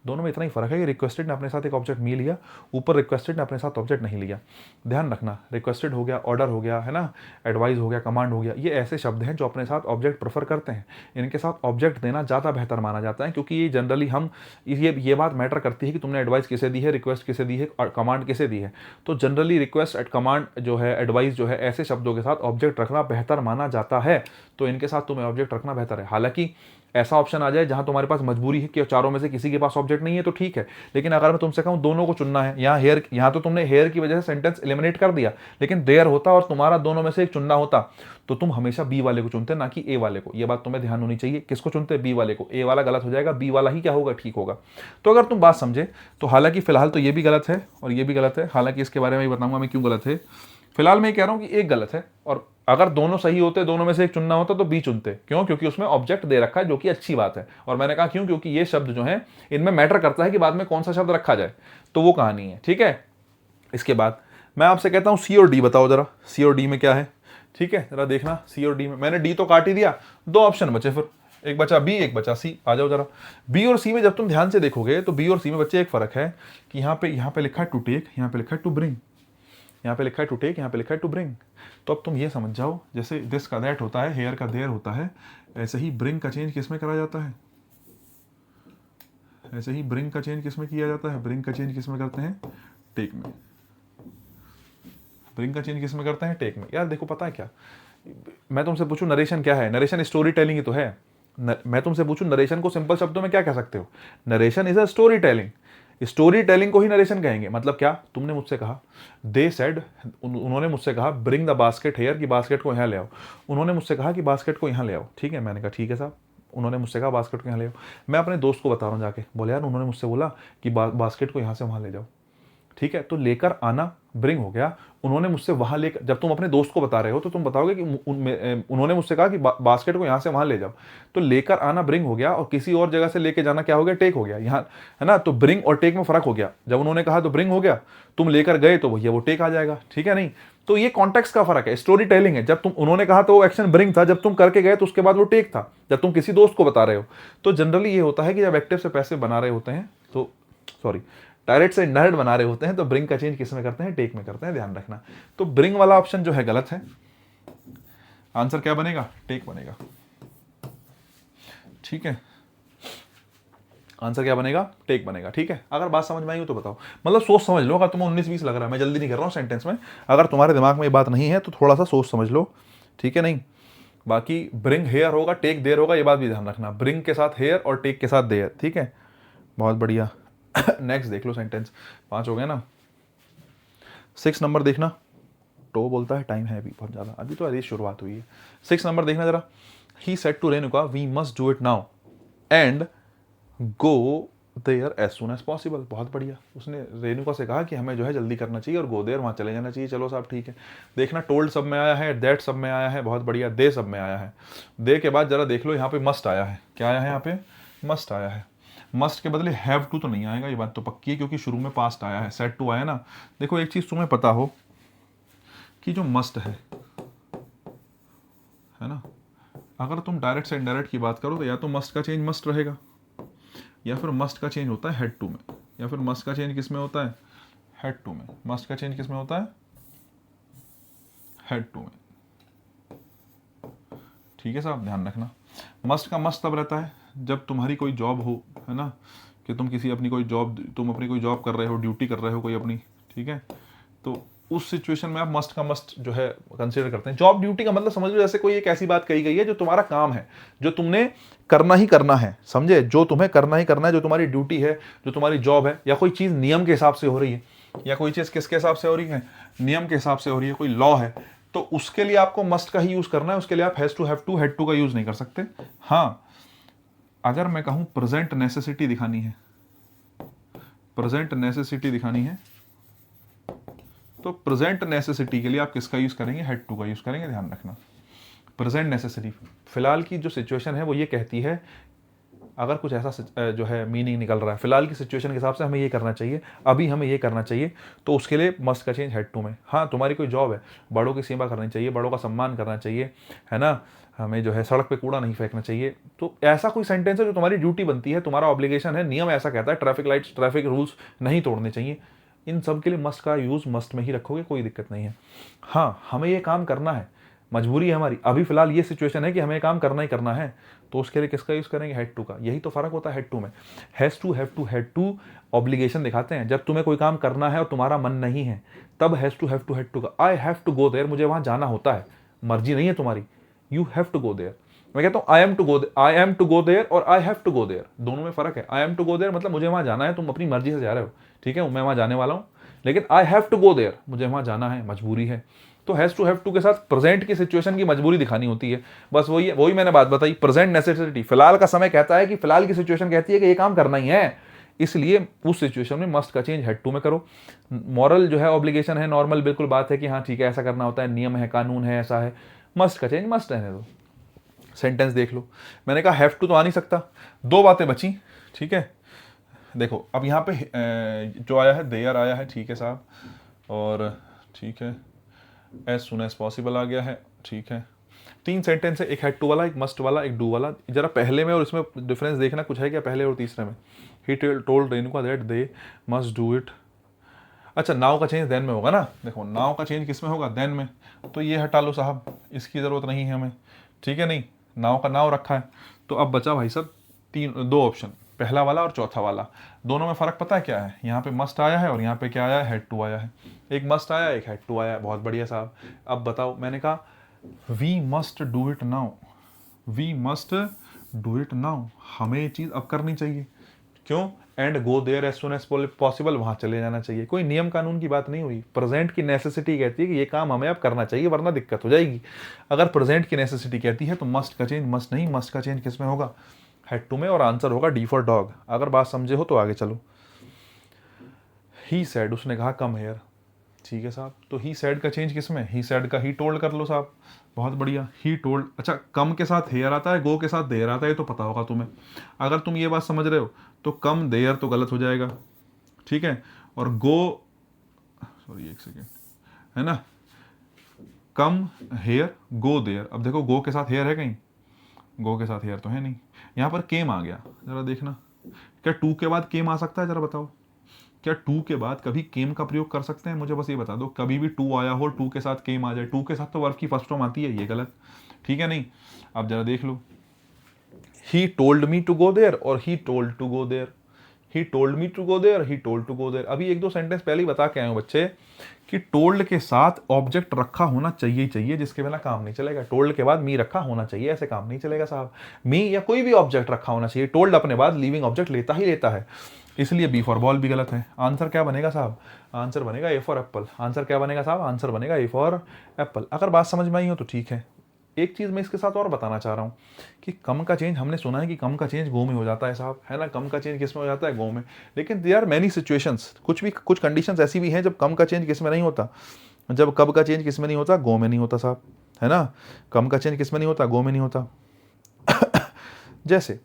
दोनों में इतना ही फर्क है कि रिक्वेस्टेड ने अपने साथ एक ऑब्जेक्ट मी लिया, ऊपर रिक्वेस्टेड ने अपने साथ ऑब्जेक्ट नहीं लिया। ध्यान रखना, रिक्वेस्टेड हो गया, ऑर्डर हो गया, है ना, एडवाइस हो गया, कमांड हो गया, ये ऐसे शब्द हैं जो अपने साथ ऑब्जेक्ट प्रेफर करते हैं। इनके साथ ऑब्जेक्ट देना ज़्यादा बेहतर माना जाता है, क्योंकि ये जनरली हम ये बात मैटर करती है कि तुमने एडवाइस किसे दी है, रिक्वेस्ट किसे दी है और कमांड किसे दी है। तो जनरली रिक्वेस्ट एट कमांड जो है, एडवाइस जो है, ऐसे शब्दों के साथ ऑब्जेक्ट रखना बेहतर माना जाता है, तो इनके साथ तुम्हें ऑब्जेक्ट रखना बेहतर है। हालांकि ऐसा ऑप्शन आ जाए जहां तुम्हारे पास मजबूरी है कि चारों में से किसी के पास ऑब्जेक्ट नहीं है तो ठीक है, लेकिन अगर मैं तुमसे कहूं दोनों को चुनना है, यहाँ तो तुमने हेयर की वजह से सेंटेंस एलिमिनेट कर दिया, लेकिन देयर होता और तुम्हारा दोनों में से एक चुनना होता तो तुम हमेशा बी वाले को चुनते, ना कि ए वाले को। ये बात तुम्हें ध्यान होनी चाहिए। किसको चुनते? बी वाले को। ए वाला गलत हो जाएगा, बी वाला ही क्या होगा, ठीक होगा। तो अगर तुम बात समझे तो हालांकि फिलहाल तो ये भी गलत है और ये भी गलत है, हालांकि इसके बारे में बताऊंगा मैं क्यों गलत है। फिलहाल मैं कह रहा हूं कि एक गलत है, और अगर दोनों सही होते, दोनों में से एक चुनना होता तो बी चुनते। क्यों? क्योंकि उसमें ऑब्जेक्ट दे रखा है, जो कि अच्छी बात है। और मैंने कहा क्यों? क्योंकि ये शब्द जो है इनमें मैटर करता है कि बाद में कौन सा शब्द रखा जाए, तो वो कहानी है। ठीक है, इसके बाद मैं आपसे कहता हूं सी और डी बताओ जरा, सी और डी में क्या है। ठीक है, जरा देखना सी और डी में। मैंने डी तो काट ही दिया, दो ऑप्शन बचे, फिर एक बचा बी, एक बचा सी। आ जाओ जरा। बी और सी में जब तुम ध्यान से देखोगे तो बी और सी में बच्चे एक फर्क है कि यहाँ पे लिखा है टू टेक, यहाँ पे लिखा है टू ब्रिंग। यहाँ पे लिखा है टू टेक, यहाँ पे लिखा है टू ब्रिंग। तो अब तुम ये समझ जाओ, जैसे दिस का दैट होता है, हेयर का देयर होता है, ऐसे ही ब्रिंग का चेंज किस में करा जाता है, ऐसे ही ब्रिंग का चेंज किस में किया जाता है, ब्रिंग का चेंज किस में करते हैं, टेक में। ब्रिंग का चेंज किस में करते हैं, टेक में। यार देखो, पता है क्या, मैं तुमसे पूछूं नरेशन क्या है? नरेशन स्टोरी टेलिंग ही तो है। मैं तुमसे पूछूं नरेशन को सिंपल शब्दों में क्या कह सकते हो? Narration is a story telling. Story telling को ही नरेशन कहेंगे। मतलब क्या? तुमने मुझसे कहा, दे सेड, उन्होंने मुझसे कहा ब्रिंग द बास्केट हेयर, कि बास्केट को यहाँ ले आओ। उन्होंने मुझसे कहा कि बास्केट को यहाँ ले आओ। ठीक है, मैंने कहा ठीक है साहब। उन्होंने मुझसे कहा बास्केट को यहाँ ले आओ। मैं अपने दोस्त को बता रहा हूँ जाके, बोले यार उन्होंने मुझसे बोला कि बास्केट को यहाँ से वहाँ ले जाओ। ठीक है, तो लेकर आना ब्रिंग हो गया। उन्होंने मुझसे वहां लेकर, जब तुम अपने दोस्त को बता रहे हो तो तुम बताओगे कि उन्होंने मुझसे कहा कि बास्केट को यहां से वहां ले जाओ, तो लेकर आना ब्रिंग हो गया, और किसी और जगह से लेके जाना क्या हो गया, टेक हो गया। यहाँ है ना, तो ब्रिंग और टेक में फर्क हो गया। जब उन्होंने कहा तो ब्रिंग हो गया, तुम लेकर गए तो भैया वो टेक आ जाएगा। ठीक है, नहीं तो ये कॉन्टेक्स्ट का फर्क है, स्टोरी टेलिंग है। जब तुम उन्होंने कहा तो वो एक्शन ब्रिंग था, जब तुम करके गए तो उसके बाद वो टेक था, जब तुम किसी दोस्त को बता रहे हो। तो जनरली ये होता है कि जब एक्टिव से पैसिव बना रहे होते हैं तो, सॉरी, डायरेक्ट से इनडायरेक्ट बना रहे होते हैं तो ब्रिंग का चेंज किस में करते हैं, टेक में करते हैं, ध्यान रखना। तो ब्रिंग वाला ऑप्शन जो है गलत है। आंसर क्या बनेगा, टेक बनेगा। ठीक है, आंसर क्या बनेगा, टेक बनेगा। ठीक है, अगर बात समझ में आई हो तो बताओ, मतलब सोच समझ लो। अगर तुम्हें 19-20 लग रहा है, मैं जल्दी नहीं कर रहा हूँ सेंटेंस में, अगर तुम्हारे दिमाग में ये बात नहीं है तो थोड़ा सा सोच समझ लो। ठीक है, नहीं बाकी ब्रिंग हेयर होगा, टेक देयर होगा, ये बात भी ध्यान रखना। ब्रिंग के साथ हेयर और टेक के साथ देयर। ठीक है, बहुत बढ़िया। नेक्स्ट देख लो सेंटेंस, 5 हो गए ना। 6 नंबर देखना। तो बोलता है टाइम है अभी बहुत ज़्यादा, अभी तो अभी शुरुआत हुई है। 6 नंबर देखना जरा। He said to Renuka we must do it now and go there as soon as possible. बहुत बढ़िया, उसने रेणुका से कहा कि हमें जो है जल्दी करना चाहिए और गो देयर वहाँ चले जाना चाहिए। चलो साहब ठीक है। देखना, टोल्ड सब में आया है, दैट सब में आया है, बहुत बढ़िया। दे सब में आया है। दे के बाद जरा देख लो, यहाँ पे मस्ट आया है। क्या आया है यहाँ पे, मस्ट आया है। मस्ट के बदले हैव टू तो नहीं आएगा, ये बात तो पक्की है, क्योंकि शुरू में पास्ट आया है, सेट टू आया ना। देखो एक चीज तुम्हें पता हो कि जो मस्ट है ना, अगर तुम डायरेक्ट से इनडायरेक्ट की बात करो तो या तो मस्ट का चेंज मस्ट रहेगा, या फिर मस्ट का चेंज होता है हेड टू में, या फिर मस्ट का चेंज किस में होता है, हेड टू में। मस्ट का चेंज किस में होता है, हेड टू में। ठीक है साहब, ध्यान रखना। मस्ट का मस्ट तब रहता है जब तुम्हारी कोई जॉब हो, है ना, कि तुम अपनी कोई जॉब कर रहे हो, ड्यूटी कर रहे हो कोई अपनी। ठीक है, तो उस सिचुएशन में आप मस्ट का मस्ट जो है कंसीडर करते हैं। जॉब ड्यूटी का मतलब समझ लो जैसे कोई एक ऐसी बात कही गई है जो तुम्हारा काम है, जो तुमने करना ही करना है, समझे, जो तुम्हें करना ही करना है, जो तुम्हारी ड्यूटी है, जो तुम्हारी जॉब है, या कोई चीज़ नियम के हिसाब से हो रही है, या कोई चीज़ किसके हिसाब से हो रही है, नियम के हिसाब से हो रही है, कोई लॉ है, तो उसके लिए आपको मस्ट का ही यूज़ करना है। उसके लिए आप has to, have to, had to का यूज़ नहीं कर सकते। हाँ, अगर मैं कहूँ प्रेजेंट नेसेसिटी दिखानी है, प्रेजेंट नेसेसिटी दिखानी है, तो प्रेजेंट नेसेसिटी के लिए आप किसका यूज करेंगे, हेड टू का यूज करेंगे, ध्यान रखना। प्रेजेंट नेसेसिटी, फिलहाल की जो सिचुएशन है वो ये कहती है, अगर कुछ ऐसा जो है मीनिंग निकल रहा है फिलहाल की सिचुएशन के हिसाब से, हमें ये करना चाहिए, अभी हमें ये करना चाहिए, तो उसके लिए मस्ट का चेंज हेड टू में। हाँ, तुम्हारी कोई जॉब है, बड़ों की सेवा करनी चाहिए, बड़ों का सम्मान करना चाहिए, है ना, हमें जो है सड़क पे कूड़ा नहीं फेंकना चाहिए, तो ऐसा कोई सेंटेंस है जो तुम्हारी ड्यूटी बनती है, तुम्हारा ऑब्लिगेशन है, नियम ऐसा कहता है, ट्रैफिक लाइट्स, ट्रैफिक रूल्स नहीं तोड़ने चाहिए, इन सब के लिए मस्ट का यूज मस्ट में ही रखोगे, कोई दिक्कत नहीं है। हाँ, हमें ये काम करना है, मजबूरी है हमारी, अभी फिलहाल ये सिचुएशन है कि हमें काम करना ही करना है, तो उसके लिए किसका यूज करेंगे, हेड टू का। यही तो फर्क होता है हेड टू में। Has to, have to, had to obligation दिखाते हैं। जब तुम्हें कोई काम करना है और तुम्हारा मन नहीं है, तब has to, have to, had to का। I have to go there, मुझे वहां जाना होता है, मर्जी नहीं है तुम्हारी, you have to go there. मैं कहता हूँ I am to go there और I have to go there, दोनों में फर्क है। I am to go there मतलब मुझे वहां जाना है, तुम अपनी मर्जी से जा रहे हो, ठीक है, मैं वहां जाने वाला हूँ। लेकिन I have to go there, मुझे वहां जाना है, मजबूरी है। तो हैज टू हैव टू के साथ प्रेजेंट की सिचुएशन की मजबूरी दिखानी होती है। बस वही मैंने बात बताई, प्रेजेंट नेसेसिटी, फिलहाल का समय कहता है कि फिलहाल की सिचुएशन कहती है कि ये काम करना ही है, इसलिए उस सिचुएशन में मस्ट का चेंज हैड टू में करो। मॉरल जो है ऑब्लिगेशन है, नॉर्मल बिल्कुल बात है कि हाँ ठीक है ऐसा करना होता है, नियम है, कानून है, ऐसा है। मस्ट का चेंज मस्ट रहने दो। सेंटेंस देख लो, मैंने कहा हैव टू तो आ नहीं सकता, दो बातें बची, ठीक है। देखो अब यहाँ पे जो आया है देयर आया है, ठीक है साहब, और ठीक है एज सुन एज पॉसिबल आ गया है, ठीक है। तीन सेंटेंस है, एक हैड टू वाला, एक मस्ट वाला, एक डू वाला। जरा पहले में और इसमें डिफरेंस देखना कुछ है क्या पहले और तीसरे में। He told Renuka that they must do it. अच्छा नाउ का चेंज देन में होगा ना, देखो नाउ का चेंज किस में होगा, देन में, तो ये हटा लो साहब, इसकी ज़रूरत नहीं है हमें, ठीक है। नहीं, नाउ का नाउ रखा है, तो अब बचा भाई साहब दो ऑप्शन, पहला वाला और चौथा वाला। दोनों में फ़र्क पता है क्या है, यहाँ पे मस्ट आया है और यहाँ पे क्या आया है, हैड टू आया है। एक मस्ट आया, एक हैड टू आया है, बहुत बढ़िया साहब। अब बताओ, मैंने कहा we must do it now, we must do it now, हमें ये चीज़ अब करनी चाहिए, क्यों, and go there as soon as possible, वहां चले जाना चाहिए। कोई नियम कानून की बात नहीं हुई, प्रेजेंट की नेसेसिटी कहती है कि ये काम हमें अब करना चाहिए वरना दिक्कत हो जाएगी। अगर प्रेजेंट की नेसेसिटी कहती है तो मस्ट का चेंज मस्ट नहीं, मस्ट का चेंज किस में होगा, हैड टू में, और आंसर होगा डी फॉर डॉग। अगर बात समझे हो तो आगे चलो। ही सेड, उसने कहा कम हेयर, ठीक है साहब, तो ही सेड का चेंज किस में, ही सेड का ही टोल्ड कर लो साहब, बहुत बढ़िया, ही टोल्ड। अच्छा कम के साथ हेयर आता है, गो के साथ देयर आता है, ये तो पता होगा तुम्हें। अगर तुम ये बात समझ रहे हो तो कम देयर तो गलत हो जाएगा, ठीक है, और गो, सॉरी एक सेकेंड, है ना, कम हेयर गो देयर। अब देखो गो के साथ हेयर है कहीं, गो के साथ हेयर तो है नहीं। यहाँ पर केम आ गया, जरा देखना, क्या टू के बाद केम आ सकता है, जरा बताओ, क्या टू के बाद कभी केम का प्रयोग कर सकते हैं, मुझे बस ये बता दो, कभी भी टू आया हो टू के साथ केम आ जाए, टू के साथ तो वर्ब की फर्स्ट फॉर्म आती है, ये गलत, ठीक है। नहीं, अब जरा देख लो, he told me to go there और he told to go there, he told me to go there, he told to go there. अभी एक दो सेंटेंस पहले ही बता के आए हो बच्चे कि टोल्ड के साथ ऑब्जेक्ट रखा होना चाहिए ही चाहिए, जिसके बिना काम नहीं चलेगा। टोल्ड के बाद मी रखा होना चाहिए, ऐसे काम नहीं चलेगा साहब। मी या कोई भी ऑब्जेक्ट रखा होना चाहिए, टोल्ड अपने बाद लिविंग ऑब्जेक्ट लेता ही लेता है, इसलिए बी फॉर बॉल भी गलत है। आंसर क्या बनेगा साहब, आंसर बनेगा ए फॉर एप्पल। आंसर क्या बनेगा साहब, आंसर बनेगा ए फॉर एप्पल। अगर बात समझ में आई हो तो ठीक है। एक चीज़ मैं इसके साथ और बताना चाह रहा हूँ कि कम का चेंज, हमने सुना है कि कम का चेंज गो में हो जाता है साहब, है ना, कम का चेंज किस में हो जाता है, गो में। लेकिन देयर आर मैनी सिचुएशंस, कुछ कंडीशंस ऐसी भी हैं जब कम का चेंज किस में नहीं होता, जब कब का चेंज किस में नहीं होता, गो में नहीं होता साहब, है ना। कम का चेंज किस में नहीं होता, गो में नहीं होता। जैसे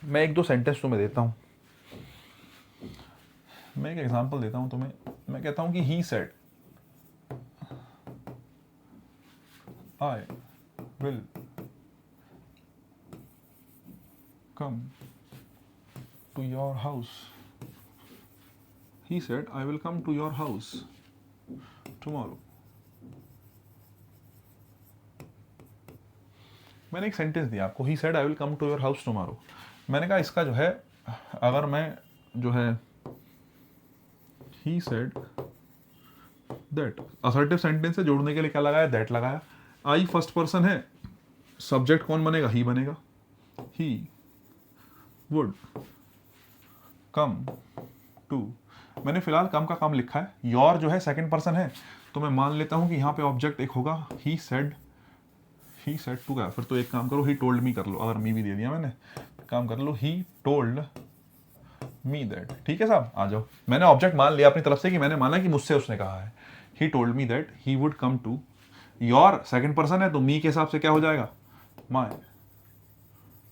मैं एक दो सेंटेंस तुम्हें देता हूँ, मैं एक एग्जांपल देता हूँ तुम्हें। मैं कहता हूँ कि he said I will come to your house, he said I will come to your house tomorrow. मैंने एक सेंटेंस दिया आपको, he said I will come to your house tomorrow. मैंने कहा इसका जो है, अगर मैं जो है he said that, assertive sentence से जोड़ने के लिए क्या लगाया, दैट लगाया। आई फर्स्ट पर्सन है, सब्जेक्ट कौन बनेगा, ही बनेगा। ही वुड कम टू, मैंने फिलहाल कम का कम लिखा है, योर जो है सेकंड पर्सन है, तो मैं मान लेता हूं कि यहाँ पे ऑब्जेक्ट एक होगा, ही सेड टू का, फिर तो एक काम करो ही टोल्ड मी कर लो, अगर मी भी दे दिया मैंने, काम कर लो ही टोल्ड मी दैट, ठीक है साहब, आ जाओ। मैंने ऑब्जेक्ट मान लिया अपनी तरफ से कि मैंने माना कि मुझसे उसने कहा है, he told me that he would come to your, second person है तो मी के हिसाब से क्या हो जाएगा, माई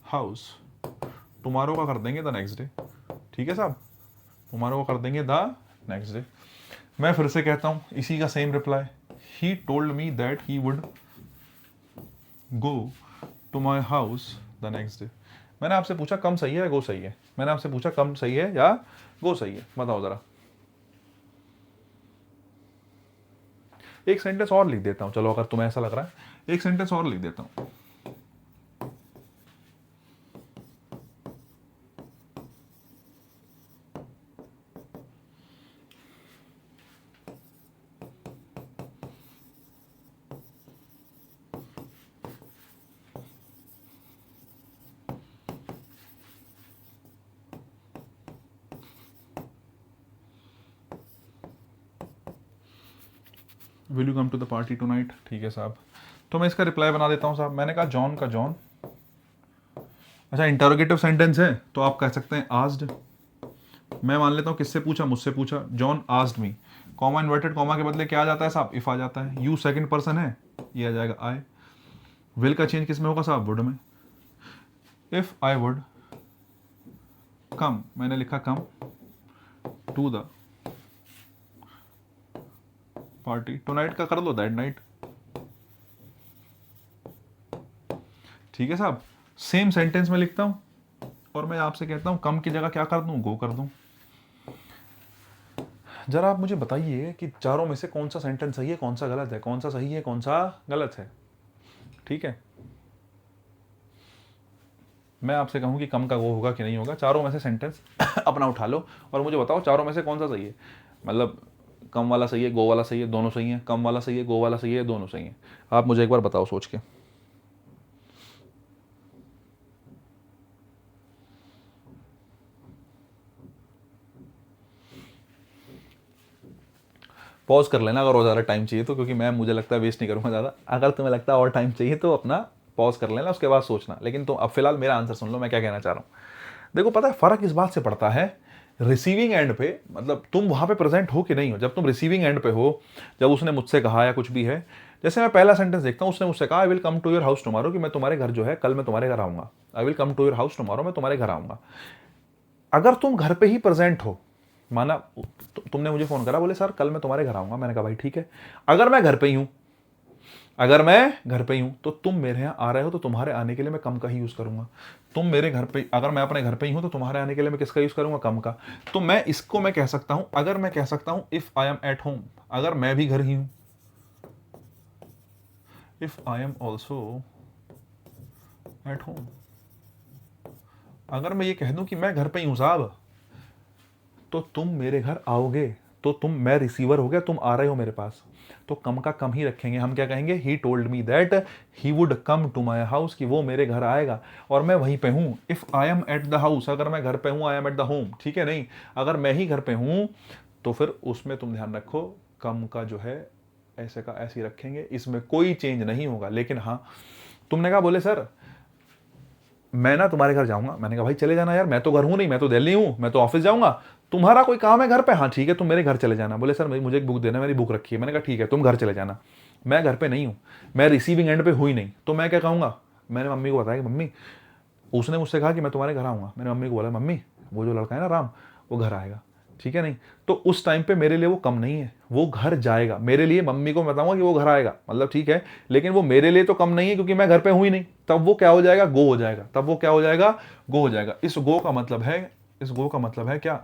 हाउस टुमारो का कर देंगे द नेक्स्ट डे, ठीक है साहब, टुमारो का कर देंगे द नेक्स्ट डे। मैं फिर से कहता हूं इसी का same reply, he told me that he would go to my house the next day. मैंने आपसे पूछा कम सही है या गो सही है, मैंने आपसे पूछा कम सही है या गो सही है, बताओ जरा। एक सेंटेंस और लिख देता हूं, चलो अगर तुम्हें ऐसा लग रहा है एक सेंटेंस और लिख देता हूं। Will you come to the party tonight. ठीक है साहब, तो मैं इसका रिप्लाई बना देता हूँ साहब। मैंने कहा जॉन का जॉन, अच्छा इंटरोगेटिव सेंटेंस है तो आप कह सकते हैं आस्ड। मैं मान लेता हूँ किससे पूछा, मुझसे पूछा, जॉन आस्ड मी। कॉमा इन्वर्टेड कॉमा के बदले क्या आ जाता है साहब, इफ आ जाता है। यू सेकंड पर्सन है, ये आ जाएगा आई। विल का चेंज किस में होगा साहब, वुड में। इफ आई वुड कम, मैंने लिखा come to the party tonight का कर दो दैट नाइट। ठीक है साहब, सेम सेंटेंस में लिखता हूं और मैं आपसे कहता हूं कम की जगह क्या कर दूं, गो कर दूं। जरा आप मुझे बताइए कि चारों में से कौन सा सेंटेंस सही है, कौन सा गलत है, कौन सा सही है, कौन सा गलत है। ठीक है, मैं आपसे कहूं कि कम का गो होगा कि नहीं होगा, चारों में से सेंटेंस अपना उठा लो और मुझे बताओ चारों में से कौन सा सही है। मतलब कम वाला सही है, गो वाला सही है, दोनों सही है, कम वाला सही है, गो वाला सही है, दोनों सही है। आप मुझे एक बार बताओ सोच के। पॉज कर लेना अगर और ज़्यादा टाइम चाहिए तो, क्योंकि मैं मुझे लगता है वेस्ट नहीं करूँगा ज़्यादा। अगर तुम्हें लगता है और टाइम चाहिए तो अपना पॉज कर लेना, उसके बाद सोचना। लेकिन तुम अब फिलहाल मेरा आंसर सुन लो, मैं क्या कहना चाह रहा हूँ। देखो पता है फ़र्क इस बात से पड़ता है, रिसीविंग एंड पे, मतलब तुम वहाँ पे प्रेजेंट हो कि नहीं हो। जब तुम रिसीविंग एंड पे हो, जब उसने मुझसे कहा या कुछ भी है, जैसे मैं पहला सेंटेंस देखता हूँ, उसने मुझसे कहा I will come to your house tomorrow, कि मैं तुम्हारे घर जो है कल मैं तुम्हारे घर आऊँगा। I will come to your house tomorrow, मैं तुम्हारे घर आऊँगा। अगर तुम घर पे ही प्रेजेंट हो, माना तुमने मुझे फोन करा, बोले सर कल मैं तुम्हारे घर आऊंगा, मैंने कहा भाई ठीक है। अगर मैं घर पे ही हूं, अगर मैं घर पे ही हूं तो तुम मेरे यहाँ आ रहे हो तो तुम्हारे आने के लिए मैं कम का ही यूज करूंगा। तुम मेरे घर पे, अगर मैं अपने घर पे ही हूं तो तुम्हारे आने के लिए मैं किसका यूज करूंगा, कम का। तो मैं इसको मैं कह सकता हूं, अगर मैं कह सकता हूं if I am at home, अगर मैं भी घर ही हूं, if I am also at home. अगर मैं ये कह दूं कि मैं घर पे ही हूं साहब, तो तुम मेरे घर आओगे, तो तुम, मैं रिसीवर हो गया, तुम आ रहे हो मेरे पास, तो कम का कम ही रखेंगे। हम क्या कहेंगे, he told me that he would come to my house, कि वो मेरे घर आएगा और मैं वहीं पे हूँ। If I am at the house, अगर मैं घर पे हूँ, I M at the home. ठीक है, नहीं अगर मैं ही घर पे हूँ तो फिर उसमें तुम ध्यान रखो कम का जो है ऐसे का ऐसे ही रखेंगे, इसमें कोई चेंज नहीं होगा। लेकिन हाँ, तुमने कहा बोले सर मैं ना तुम्हारे घर जाऊंगा, मैंने कहा भाई चले जाना यार, मैं तो घर हूं नहीं, मैं तो दिल्ली हूं, मैं तो ऑफिस जाऊंगा। तुम्हारा कोई काम है घर पे, हाँ ठीक है तुम मेरे घर चले जाना। बोले सर मुझे एक बुक देना, मेरी बुक रखी है। मैंने कहा ठीक है तुम घर चले जाना, मैं घर पे नहीं हूँ, मैं रिसीविंग एंड पे हुई नहीं। तो मैं क्या कहूँगा, मैंने मम्मी को बताया कि मम्मी उसने मुझसे कहा कि मैं तुम्हारे घर आऊँगा। मैंने मम्मी को बोला मम्मी वो जो लड़का है ना राम, वो घर आएगा। ठीक है, नहीं तो उस टाइम पे मेरे लिए वो कम नहीं है, वो घर जाएगा मेरे लिए। मम्मी को बताऊंगा कि वो घर आएगा, मतलब ठीक है, लेकिन वो मेरे लिए तो कम नहीं है क्योंकि मैं घर पे हूं ही नहीं। तब वो क्या हो जाएगा, गो हो जाएगा। तब वो क्या हो जाएगा, गो हो जाएगा। इस गो का मतलब है, इस गो का मतलब है क्या,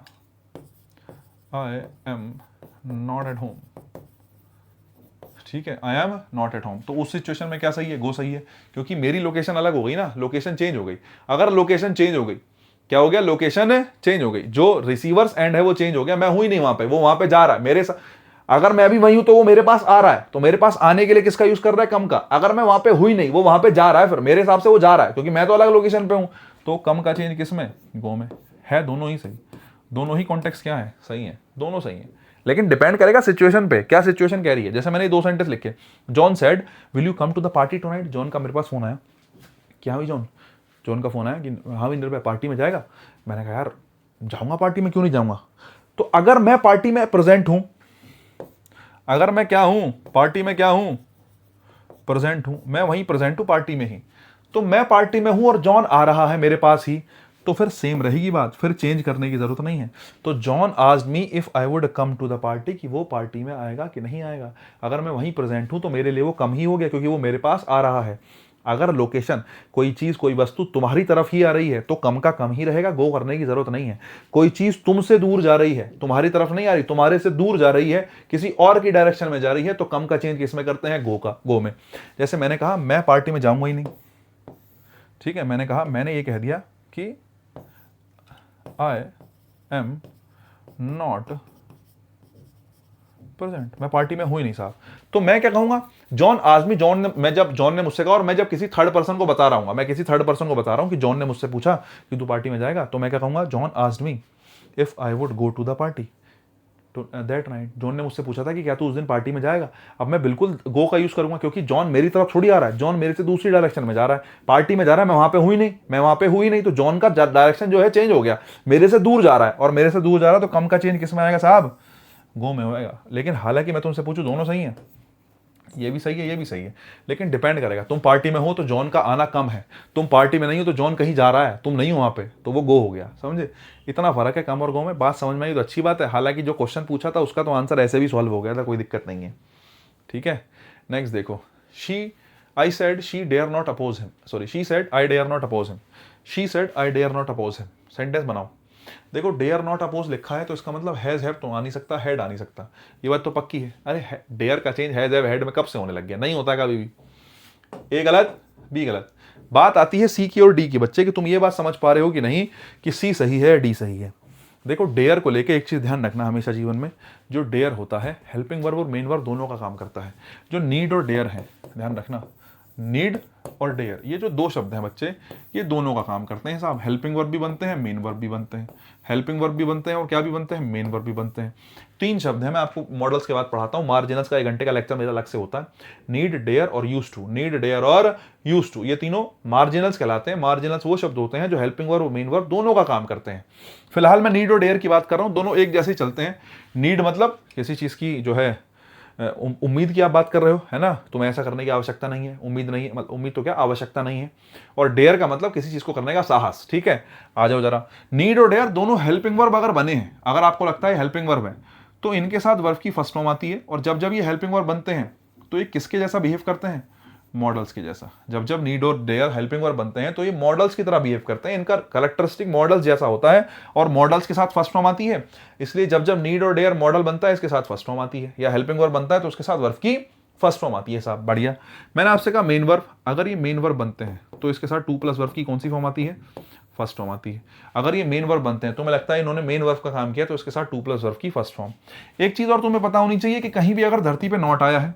I am not at home. ठीक है, I am not at home. तो उस सिचुएशन में क्या सही है, गो सही है, क्योंकि मेरी लोकेशन अलग हो गई ना, लोकेशन चेंज हो गई। अगर लोकेशन चेंज हो गई, क्या हो गया, लोकेशन चेंज हो गई, जो रिसीवर्स एंड है वो चेंज हो गया, मैं हूं ही नहीं वहां पे, वो वहां पे जा रहा है मेरे साथ। अगर मैं भी वहीं हूं तो वो मेरे पास आ रहा है, तो मेरे पास आने के लिए किसका यूज कर रहा है, कम का। अगर मैं वहां पे हुई नहीं, वो वहां पे जा रहा है, फिर मेरे हिसाब से वो जा रहा है, क्योंकि मैं तो अलग लोकेशन पे हूं। तो कम का चेंज किस में, गो में है। दोनों ही सही, दोनों ही कॉन्टेक्स्ट क्या है, सही है, दोनों सही है। लेकिन डिपेंड करेगा सिचुएशन पे, क्या सिचुएशन कह रही है। जैसे मैंने दो सेंटेंस लिखे, John said will you come to the party tonight. John का मेरे पास फोन आया, क्या हुई जॉन, जॉन का फोन आया कि हाँ विंदर भाई पार्टी में जाएगा। मैंने कहा यार जाऊंगा पार्टी में, क्यों नहीं जाऊंगा। तो अगर मैं पार्टी में प्रेजेंट हूं, अगर मैं क्या हूं, पार्टी में क्या हूं, प्रेजेंट हूं, मैं वहीं प्रेजेंट हूं पार्टी में ही, तो मैं पार्टी में हूं और जॉन आ रहा है मेरे पास ही, तो फिर सेम रहेगी बात, फिर चेंज करने की जरूरत नहीं है। तो John asked me if I would come to the party, कि वो पार्टी में आएगा कि नहीं आएगा। अगर मैं वहीं प्रेजेंट हूं तो मेरे लिए वो कम ही हो गया, क्योंकि वो मेरे पास आ रहा है। अगर लोकेशन, कोई चीज कोई वस्तु तुम्हारी तरफ ही आ रही है तो कम का कम ही रहेगा, गो करने की जरूरत नहीं है। कोई चीज तुमसे दूर जा रही है, तुम्हारी तरफ नहीं आ रही, तुम्हारे से दूर जा रही है, किसी और की डायरेक्शन में जा रही है, तो कम का चेंज किसमें करते हैं, गो का, गो में। जैसे मैंने कहा मैं पार्टी में जाऊंगा ही नहीं। ठीक है, मैंने कहा, मैंने ये कह दिया कि आई एम नॉट प्रेजेंट, मैं पार्टी में हूं ही नहीं साहब। तो मैं क्या कहूंगा, जॉन आजमी, जॉन ने, मैं जब जॉन ने मुझसे कहा, और मैं जब किसी थर्ड पर्सन को बता रहा हूं, मैं किसी थर्ड पर्सन को बता रहा हूं कि जॉन ने मुझसे पूछा कि तू पार्टी में जाएगा, तो मैं क्या कहूंगा, John asked me if I would go to the party that night John ने मुझसे पूछा था कि क्या तू उस दिन पार्टी में जाएगा। अब मैं बिल्कुल गो का यूज़ करूंगा क्योंकि जॉन मेरी तरफ थोड़ी आ रहा है, जॉन मेरे से दूसरी डायरेक्शन में जा रहा है, पार्टी में जा रहा है, मैं वहाँ पे हुई नहीं, तो जॉन का डायरेक्शन जो है चेंज हो गया, मेरे से दूर जा रहा है, और मेरे से दूर जा रहा है तो कम का चेंज किस में आएगा साहब, गो में होएगा। लेकिन हालांकि मैं तुमसे पूछूं दोनों सही है, ये भी सही है, ये भी सही है, लेकिन डिपेंड करेगा। तुम पार्टी में हो तो जॉन का आना कम है, तुम पार्टी में नहीं हो तो जॉन कहीं जा रहा है, तुम नहीं हो वहाँ पे, तो वो गो हो गया, समझे। इतना फर्क है कम और गो में। बात समझ में आई तो अच्छी बात है। हालांकि जो क्वेश्चन पूछा था उसका तो आंसर ऐसे भी सॉल्व हो गया था, कोई दिक्कत नहीं है, ठीक है। नेक्स्ट देखो, I said she dare not oppose him, sorry she said I dare not oppose him, she said I dare not oppose him. Sentence बनाओ। देखो डेयर नॉट अपोज लिखा है तो इसका मतलब हैज हैव तो आ नहीं सकता, हैड आ नहीं सकता, ये बात तो पक्की है। अरे डेयर का चेंज हैज हैव हेड में कब से होने लग गया, नहीं होता कभी भी। ए गलत, बी गलत। बात आती है सी की और डी की बच्चे कि तुम ये बात समझ पा रहे हो कि नहीं कि सी सही है डी सही है। देखो डेयर को लेके एक चीज ध्यान रखना हमेशा जीवन में, जो डेयर होता है हेल्पिंग वर्ब और मेन वर्ब दोनों का काम करता है। जो नीड और डेयर है, ध्यान रखना, नीड और डेयर ये जो दो शब्द हैं बच्चे, ये दोनों का काम करते हैं साहब। हेल्पिंग वर्ब भी बनते हैं, मेन वर्ब भी बनते हैं, हेल्पिंग वर्ब भी बनते हैं और क्या भी बनते हैं, मेन वर्ब भी बनते हैं। तीन शब्द हैं, मैं आपको मॉडल्स के बाद पढ़ाता हूँ, मार्जिनल्स का 1 घंटे का लेक्चर मेरा अलग से होता है। नीड, डेयर और यूज टू, नीड, डेयर और यूज टू, ये तीनों मार्जिनल्स कहलाते हैं। मार्जिनल्स वो शब्द होते हैं जो हेल्पिंग वर्ब और मेन वर्ब दोनों का काम करते हैं। फिलहाल मैं नीड और डेयर की बात कर रहा हूँ, दोनों एक जैसे ही चलते हैं। नीड मतलब किसी चीज की जो है उम्मीद की आप बात कर रहे हो, है ना, तुम्हें ऐसा करने की आवश्यकता नहीं है, उम्मीद नहीं है, मतलब उम्मीद तो क्या, आवश्यकता नहीं है। और डेयर का मतलब किसी चीज को करने का साहस, ठीक है। आ जाओ जरा, नीड और डेयर दोनों हेल्पिंग वर्ब अगर बने हैं, अगर आपको लगता है हेल्पिंग वर्ब है, तो इनके साथ वर्ब की फर्स्ट फॉर्म आती है। और जब जब ये हेल्पिंग वर्ब बनते हैं तो ये किसके जैसा बिहेव करते हैं, मॉडल्स के जैसा। जब जब नीड और डेयर हेल्पिंग वर्ब बनते हैं तो ये मॉडल्स की तरह बिहेव करते हैं, इनका कैरेक्टरिस्टिक मॉडल्स जैसा होता है, और मॉडल्स के साथ फर्स्ट फॉर्म आती है। इसलिए जब जब नीड और डेयर मॉडल बनता है इसके साथ फर्स्ट फॉर्म आती है, या हेल्पिंग वर्ब बनता है तो उसके साथ वर्ब की फर्स्ट फॉर्म आती है साहब। बढ़िया। मैंने आपसे कहा मेन वर्ब, अगर ये मेन वर्ब बनते हैं तो इसके साथ 2 प्लस वर्ब की कौन सी फॉर्म आती है, फर्स्ट फॉर्म आती है। अगर ये मेन वर्ब बनते हैं तो मुझे लगता है इन्होंने मेन वर्ब का काम किया, तो इसके साथ 2 प्लस वर्ब की फर्स्ट फॉर्म। एक चीज और तुम्हें पता होनी चाहिए कि कहीं भी अगर धरती पे नॉट आया है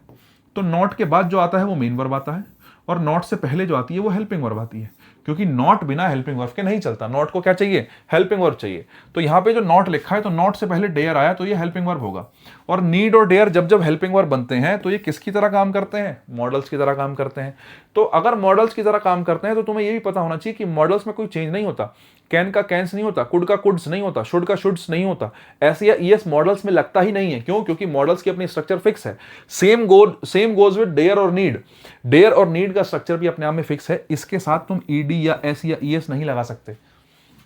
तो नॉट के बाद जो आता है वो मेन वर्ब आता है, और नॉट से पहले जो आती है वो हेल्पिंग वर्ब आती है, क्योंकि नॉट बिना हेल्पिंग वर्ब के नहीं चलता। नॉट को क्या चाहिए, हेल्पिंग वर्ब चाहिए। तो यहां पे जो नॉट लिखा है तो नॉट से पहले डेयर आया तो ये हेल्पिंग वर्ब होगा। और नीड और डेयर जब जब हेल्पिंग वर्ब बनते हैं तो ये किसकी तरह काम करते हैं, मॉडल्स की तरह काम करते हैं। तो अगर मॉडल्स की तरह काम करते हैं तो तुम्हें ये भी पता होना चाहिए कि मॉडल्स में कोई चेंज नहीं होता। कैन का कैंस नहीं होता, कुड का कुड्स नहीं होता, शुड का शुड्स नहीं होता, ऐसे या ईएस मॉडल्स में लगता ही नहीं है। क्यों, क्योंकि मॉडल्स की अपनी स्ट्रक्चर फिक्स है। सेम गोज विद डेयर और नीड। डेयर और नीड का स्ट्रक्चर भी अपने आप में फिक्स है, इसके साथ तुम ईडी या एस या ईएस नहीं लगा सकते।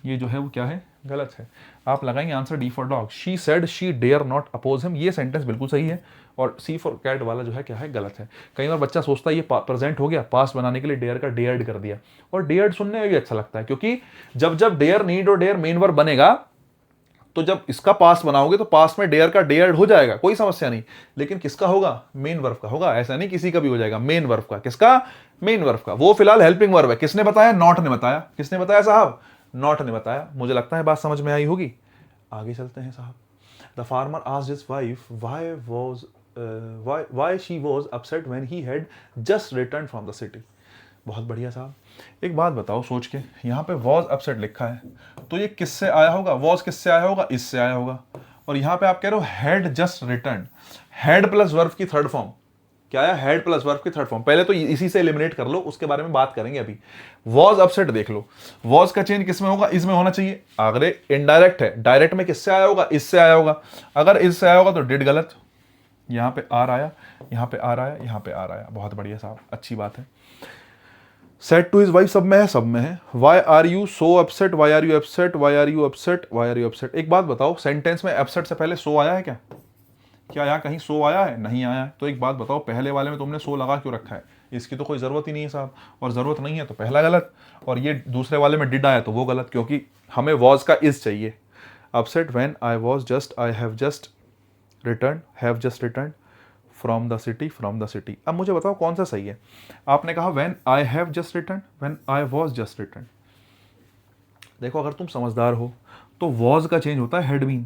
ये जो है वो क्या है, गलत है। आप लगाएंगे answer D for dog, she said she dare not oppose him, ये सेंटेंस बिल्कुल सही है। और सी फॉर कैट वाला जो है क्या है, गलत है। कई बार बच्चा सोचता है ये प्रेजेंट हो गया, पास्ट बनाने के लिए डेयर का डेयर्ड कर दिया, और डेयर्ड सुनने में भी अच्छा लगता है, क्योंकि जब जब डेयर, नीड और डेयर मेन वर्ब बनेगा तो जब इसका पास्ट बनाओगे तो पास्ट में डेयर का डेयर्ड हो जाएगा, कोई समस्या नहीं। लेकिन किसका होगा, मेन वर्ब का होगा, ऐसा नहीं किसी का भी हो जाएगा, मेन वर्ब का। किसका, मेन वर्ब का। वो फिलहाल हेल्पिंग वर्ब है। किसने बताया, नॉट ने बताया। किसने बताया साहब, नॉट ने बताया। मुझे लगता है बात समझ में आई होगी। आगे चलते हैं साहब। The farmer asked his wife why she was upset when he had just returned from the city। बहुत बढ़िया साहब। एक बात बताओ सोच के, यहाँ पे was upset लिखा है तो ये किससे आया होगा, was किससे आया होगा, इससे आया होगा। और यहाँ पे आप कह रहे हो had just returned, had plus verb की थर्ड फॉर्म क्या आया, had प्लस वर्ब की थर्ड फॉर्म। पहले तो इसी से एलिमिनेट कर लो, उसके बारे में बात करेंगे अभी। was upset देख लो, was का चेंज किसमें होगा, इसमें होना चाहिए। अगर इनडायरेक्ट है, डायरेक्ट में किससे आया होगा, इससे आया होगा। अगर इससे आया होगा तो डिड गलत, यहाँ पे आर आया, यहाँ पे आर आया, यहाँ पे आर आया। बहुत बढ़िया साहब, अच्छी बात है। सेड टू हिज वाइफ सब में है, सब में है। Why are you so upset, why are you upset, why are you upset, why are you upset. एक बात बताओ, सेंटेंस में अपसेट से पहले सो आया है क्या, क्या यहाँ कहीं सो आया है, नहीं आया है। तो एक बात बताओ, पहले वाले में तुमने सो लगा क्यों रखा है, इसकी तो कोई ज़रूरत ही नहीं है साहब। और ज़रूरत नहीं है तो पहला गलत, और ये दूसरे वाले में डिड आया तो वो गलत, क्योंकि हमें वॉज का इज चाहिए। Upset when I was just, I have just return, have just return from the city, from the city. अब मुझे बताओ कौन सा सही है। आपने कहा when I have just return, when I was just return. देखो अगर तुम समझदार हो तो वॉज का चेंज होता है हैड बीन,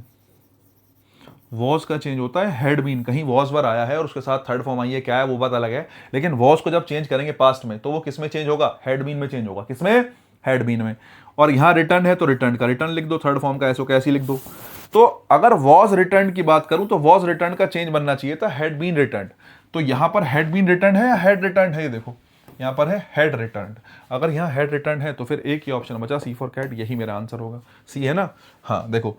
वॉज का चेंज होता है हैड बीन। कहीं वॉज वर आया है और उसके साथ थर्ड फॉर्म आई है, क्या है वो बात अलग है, लेकिन वॉज को जब चेंज करेंगे पास्ट में तो वो किस में चेंज होगा, हैड बीन में चेंज होगा। किसमें, हैड बीन में। और यहाँ रिटर्न है तो रिटर्न का रिटर्न लिख दो, थर्ड फॉर्म का ऐसो कैसी लिख दो। तो अगर वॉज रिटर्न की बात करूं तो वॉज रिटर्न का चेंज बनना चाहिए था हैड बीन रिटर्न। तो यहां पर हैड बीन रिटर्न है या हैड रिटर्न है, ये देखो यहां पर है हैड रिटर्न। अगर यहां हैड रिटर्न है तो फिर एक ही ऑप्शन बचा, सी फॉर कैट, यही मेरा आंसर होगा, सी है ना। हाँ देखो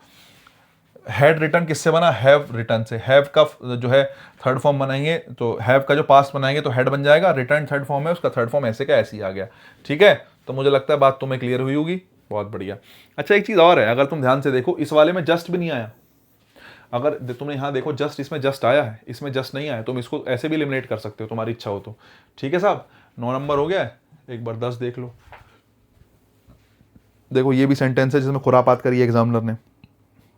हैड रिटर्न किससे बना, हैव रिटर्न से। हैव का जो है थर्ड फॉर्म बनाएंगे तो हैव का जो पास्ट बनाएंगे तो हैड बन जाएगा, रिटर्न थर्ड फॉर्म है, उसका थर्ड फॉर्म ऐसे का ऐसे ही आ गया। ठीक है, तो मुझे लगता है बात तुम्हें क्लियर हुई होगी, बहुत बढ़िया। अच्छा एक चीज और है, अगर तुम ध्यान से देखो इस वाले में जस्ट भी नहीं आया। अगर तुमने यहाँ देखो जस्ट, इसमें जस्ट आया है, इसमें जस्ट नहीं आया, तुम इसको ऐसे भी एलिमिनेट कर सकते हो तुम्हारी इच्छा हो तो। ठीक है साहब, 9 नंबर हो गया है, एक बार 10 देख लो। देखो ये भी सेंटेंस है जिसमें खुरापात करी है एग्जामिनर ने,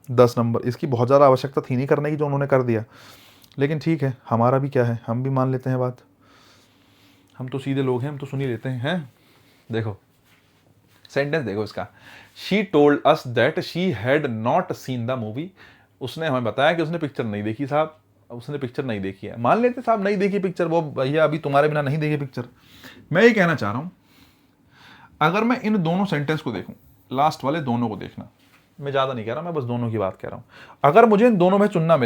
10 नंबर। इसकी बहुत ज़्यादा आवश्यकता थी नहीं करने की जो उन्होंने कर दिया, लेकिन ठीक है, हमारा भी क्या है, हम भी मान लेते हैं बात, हम तो सीधे लोग हैं, हम तो सुन ही लेते हैं। देखो सेंटेंस देखो इसका, she told us that she had not seen the movie. उसने हमें बताया कि उसने पिक्चर नहीं देखी साहब, उसने पिक्चर नहीं देखी है। मान लेते साहब नहीं देखी पिक्चर, वो भैया अभी तुम्हारे बिना नहीं देखी पिक्चर। मैं ये कहना चाह रहा हूं, अगर मैं इन दोनों सेंटेंस को देखूं, लास्ट वाले दोनों को देखना, मैं ज़्यादा नहीं कह रहा, मैं बस दोनों की बात कह रहा हूं। अगर मुझे इन दोनों में चुनना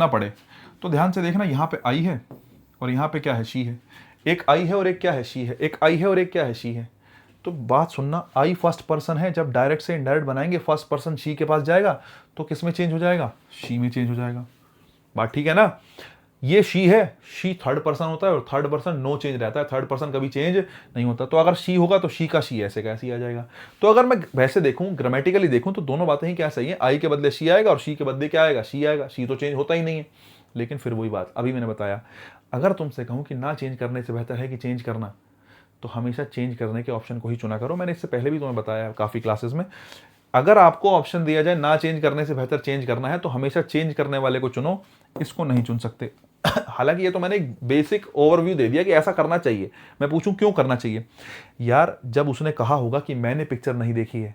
पड़े तो ध्यान से देखना, यहां पे आई है और यहां पे क्या है, शी है। एक आई है और एक क्या है, शी है। एक आई है और एक क्या है, शी है। तो बात सुनना, आई फर्स्ट पर्सन है, जब डायरेक्ट से इनडायरेक्ट बनाएंगे फर्स्ट पर्सन शी के पास जाएगा तो किस में चेंज हो जाएगा, शी में चेंज हो जाएगा। बात ठीक है ना। ये शी है, शी थर्ड पर्सन होता है और थर्ड पर्सन नो चेंज रहता है, थर्ड पर्सन कभी चेंज नहीं होता। तो अगर शी होगा तो शी का शी ऐसे कैसे ही आ जाएगा। तो अगर मैं वैसे देखूं, ग्रामेटिकली देखूं, तो दोनों बातें ही क्या सही है, आई के बदले शी आएगा और शी के बदले क्या आएगा, शी आएगा। शी तो चेंज होता ही नहीं है। लेकिन फिर वही बात अभी मैंने बताया, अगर तुमसे कहूं कि ना चेंज करने से बेहतर है कि चेंज करना, तो हमेशा चेंज करने के ऑप्शन को ही चुना करो। मैंने इससे पहले भी तुम्हें बताया काफ़ी क्लासेस में, अगर आपको ऑप्शन दिया जाए ना चेंज करने से बेहतर चेंज करना है तो हमेशा चेंज करने वाले को चुनो, इसको नहीं चुन सकते। हालांकि ये तो मैंने एक बेसिक ओवरव्यू दे दिया कि ऐसा करना चाहिए। मैं पूछूं क्यों करना चाहिए यार, जब उसने कहा होगा कि मैंने पिक्चर नहीं देखी है,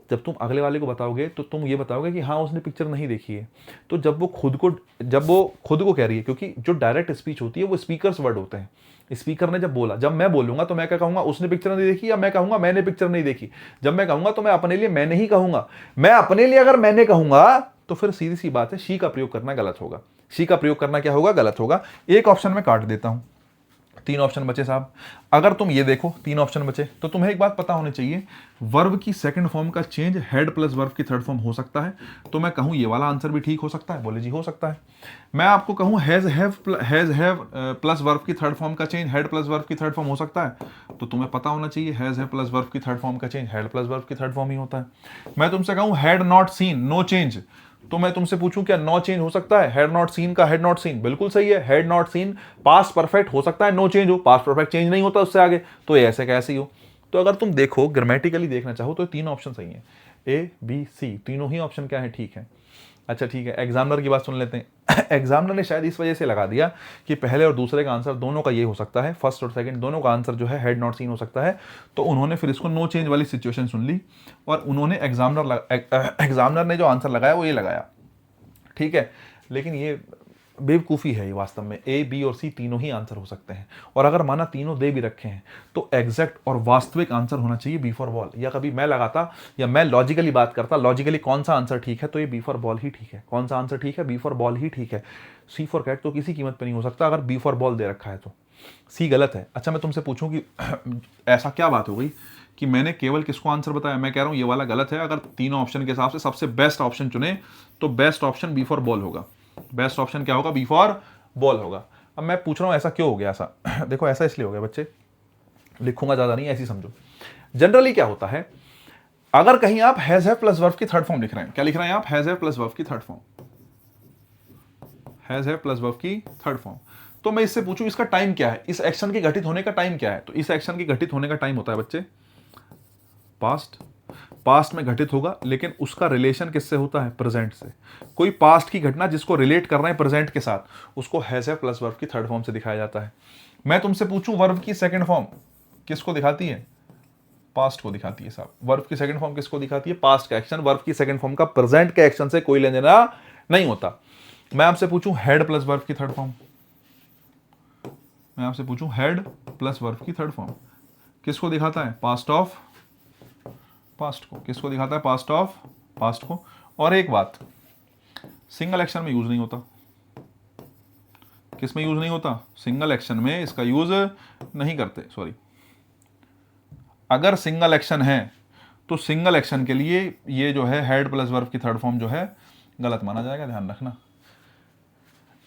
जब तुम अगले वाले को बताओगे तो तुम ये बताओगे कि हाँ उसने पिक्चर नहीं देखी है। तो जब वो खुद को कह रही है, क्योंकि जो डायरेक्ट स्पीच होती है वो स्पीकर्स वर्ड होते हैं। स्पीकर ने जब बोला, जब मैं बोलूंगा तो मैं क्या कहूंगा, उसने पिक्चर नहीं देखी, या मैं कहूंगा मैंने पिक्चर नहीं देखी। जब मैं कहूंगा तो मैं अपने लिए मैंने ही कहूंगा। मैं अपने लिए अगर मैंने कहूंगा तो फिर सीधी सी बात है, शी का प्रयोग करना गलत होगा। शी का प्रयोग करना क्या होगा, गलत होगा। एक ऑप्शन में काट देता हूं, 3 ऑप्शन बचे साहब। अगर तुम ये देखो 3 ऑप्शन बचे तो तुम्हें एक बात पता होनी चाहिए, वर्ब की सेकंड फॉर्म का चेंज हेड प्लस वर्ब की थर्ड फॉर्म हो सकता है। तो मैं कहूं ये वाला आंसर भी ठीक हो सकता है, बोले जी हो सकता है। मैं आपको कहूं हैज हैव प्लस वर्ब की थर्ड फॉर्म का चेंज हेड प्लस वर्ब की थर्ड फॉर्म हो सकता है, तो तुम्हें पता होना चाहिए हैज हैव प्लस वर्ब की थर्ड फॉर्म का चेंज हेड प्लस वर्ब की थर्ड फॉर्म ही होता है। मैं तुमसे कहूं had not seen no change, तो मैं तुमसे पूछूं क्या नो चेंज हो सकता है, हैड नॉट सीन का हैड नॉट सीन, बिल्कुल सही है। Had not scene past perfect हो सकता है नो चेंज हो, पास्ट परफेक्ट चेंज नहीं होता उससे आगे, तो ये ऐसे कैसे ही हो। तो अगर तुम देखो ग्रामेटिकली देखना चाहो तो 3 ऑप्शन सही है, ए बी सी, तीनों ही ऑप्शन क्या है, ठीक है। अच्छा ठीक है, एग्जामिनर की बात सुन लेते हैं। एग्जामिनर ने शायद इस वजह से लगा दिया कि पहले और दूसरे का आंसर दोनों का ये हो सकता है, फर्स्ट और सेकंड दोनों का आंसर जो है हेड नॉट सीन हो सकता है। तो उन्होंने फिर इसको नो चेंज वाली सिचुएशन सुन ली और उन्होंने एग्जामिनर ने जो आंसर लगाया वो ये लगाया, ठीक है। लेकिन ये बेवकूफ़ी है, ये वास्तव में ए बी और सी तीनों ही आंसर हो सकते हैं। और अगर माना तीनों दे भी रखे हैं तो एग्जैक्ट और वास्तविक आंसर होना चाहिए बी फॉर बॉल। या कभी मैं लगाता या मैं लॉजिकली बात करता, लॉजिकली कौन सा आंसर ठीक है, तो ये बी फॉर बॉल ही ठीक है। कौन सा आंसर ठीक है, बी फॉर बॉल ही ठीक है। सी फॉर कैट तो किसी कीमत पर नहीं हो सकता अगर बी फॉर बॉल दे रखा है तो। सी गलत है। अच्छा मैं तुमसे पूछूं कि ऐसा क्या बात हो गई कि मैंने केवल किसको आंसर बताया, मैं कह रहा हूं ये वाला गलत है। अगर तीनों ऑप्शन के हिसाब से सबसे बेस्ट ऑप्शन चुने तो best option B for ball होगा। बेस्ट ऑप्शन क्या होगा, बी फॉर बॉल होगा। अब मैं पूछ रहा हूं ऐसा क्यों हो गया ऐसा। देखो ऐसा इसलिए हो गया बच्चे, लिखूंगा ज्यादा नहीं, ऐसी समझो। जनरली क्या होता है, अगर कहीं आप हैज हैव प्लस वर्ब की थर्ड फॉर्म लिख रहे हैं, क्या लिख रहे हैं आप, हैज हैव प्लस वर्ब की third form, has have plus verb की थर्ड फॉर्म, तो मैं इससे पूछूं इसका टाइम क्या है, इस एक्शन के घटित होने का टाइम क्या है। तो इस एक्शन के घटित होने का टाइम होता है बच्चे पास्ट में घटित होगा, लेकिन उसका रिलेशन किससे होता है, प्रेजेंट से। कोई पास्ट की घटना जिसको रिलेट कर रहे हैं प्रेजेंट के साथ, उसको हैज हैव प्लस वर्ब की थर्ड फॉर्म से दिखाया जाता है। मैं तुमसे पूछूं वर्ब की सेकंड फॉर्म किसको दिखाती है, पास्ट को दिखाती है साहब। वर्ब की सेकंड फॉर्म किसको दिखाती है, पास्ट का एक्शन। वर्ब की सेकंड फॉर्म का प्रेजेंट के एक्शन से कोई लेना देना नहीं होता। मैं आपसे पूछूं हेड प्लस वर्ब की थर्ड फॉर्म, मैं आपसे पूछूं हेड प्लस वर्ब की थर्ड फॉर्म किसको दिखाता है, पास्ट ऑफ पास्ट को। किसको दिखाता है, पास्ट ऑफ पास्ट को। और एक बात, सिंगल एक्शन में यूज नहीं होता। किस में यूज नहीं होता? सिंगल एक्शन में इसका यूज नहीं करते, सॉरी। अगर सिंगल एक्शन है तो सिंगल एक्शन के लिए ये जो है हेड प्लस वर्ब की थर्ड फॉर्म जो है गलत माना जाएगा, ध्यान रखना।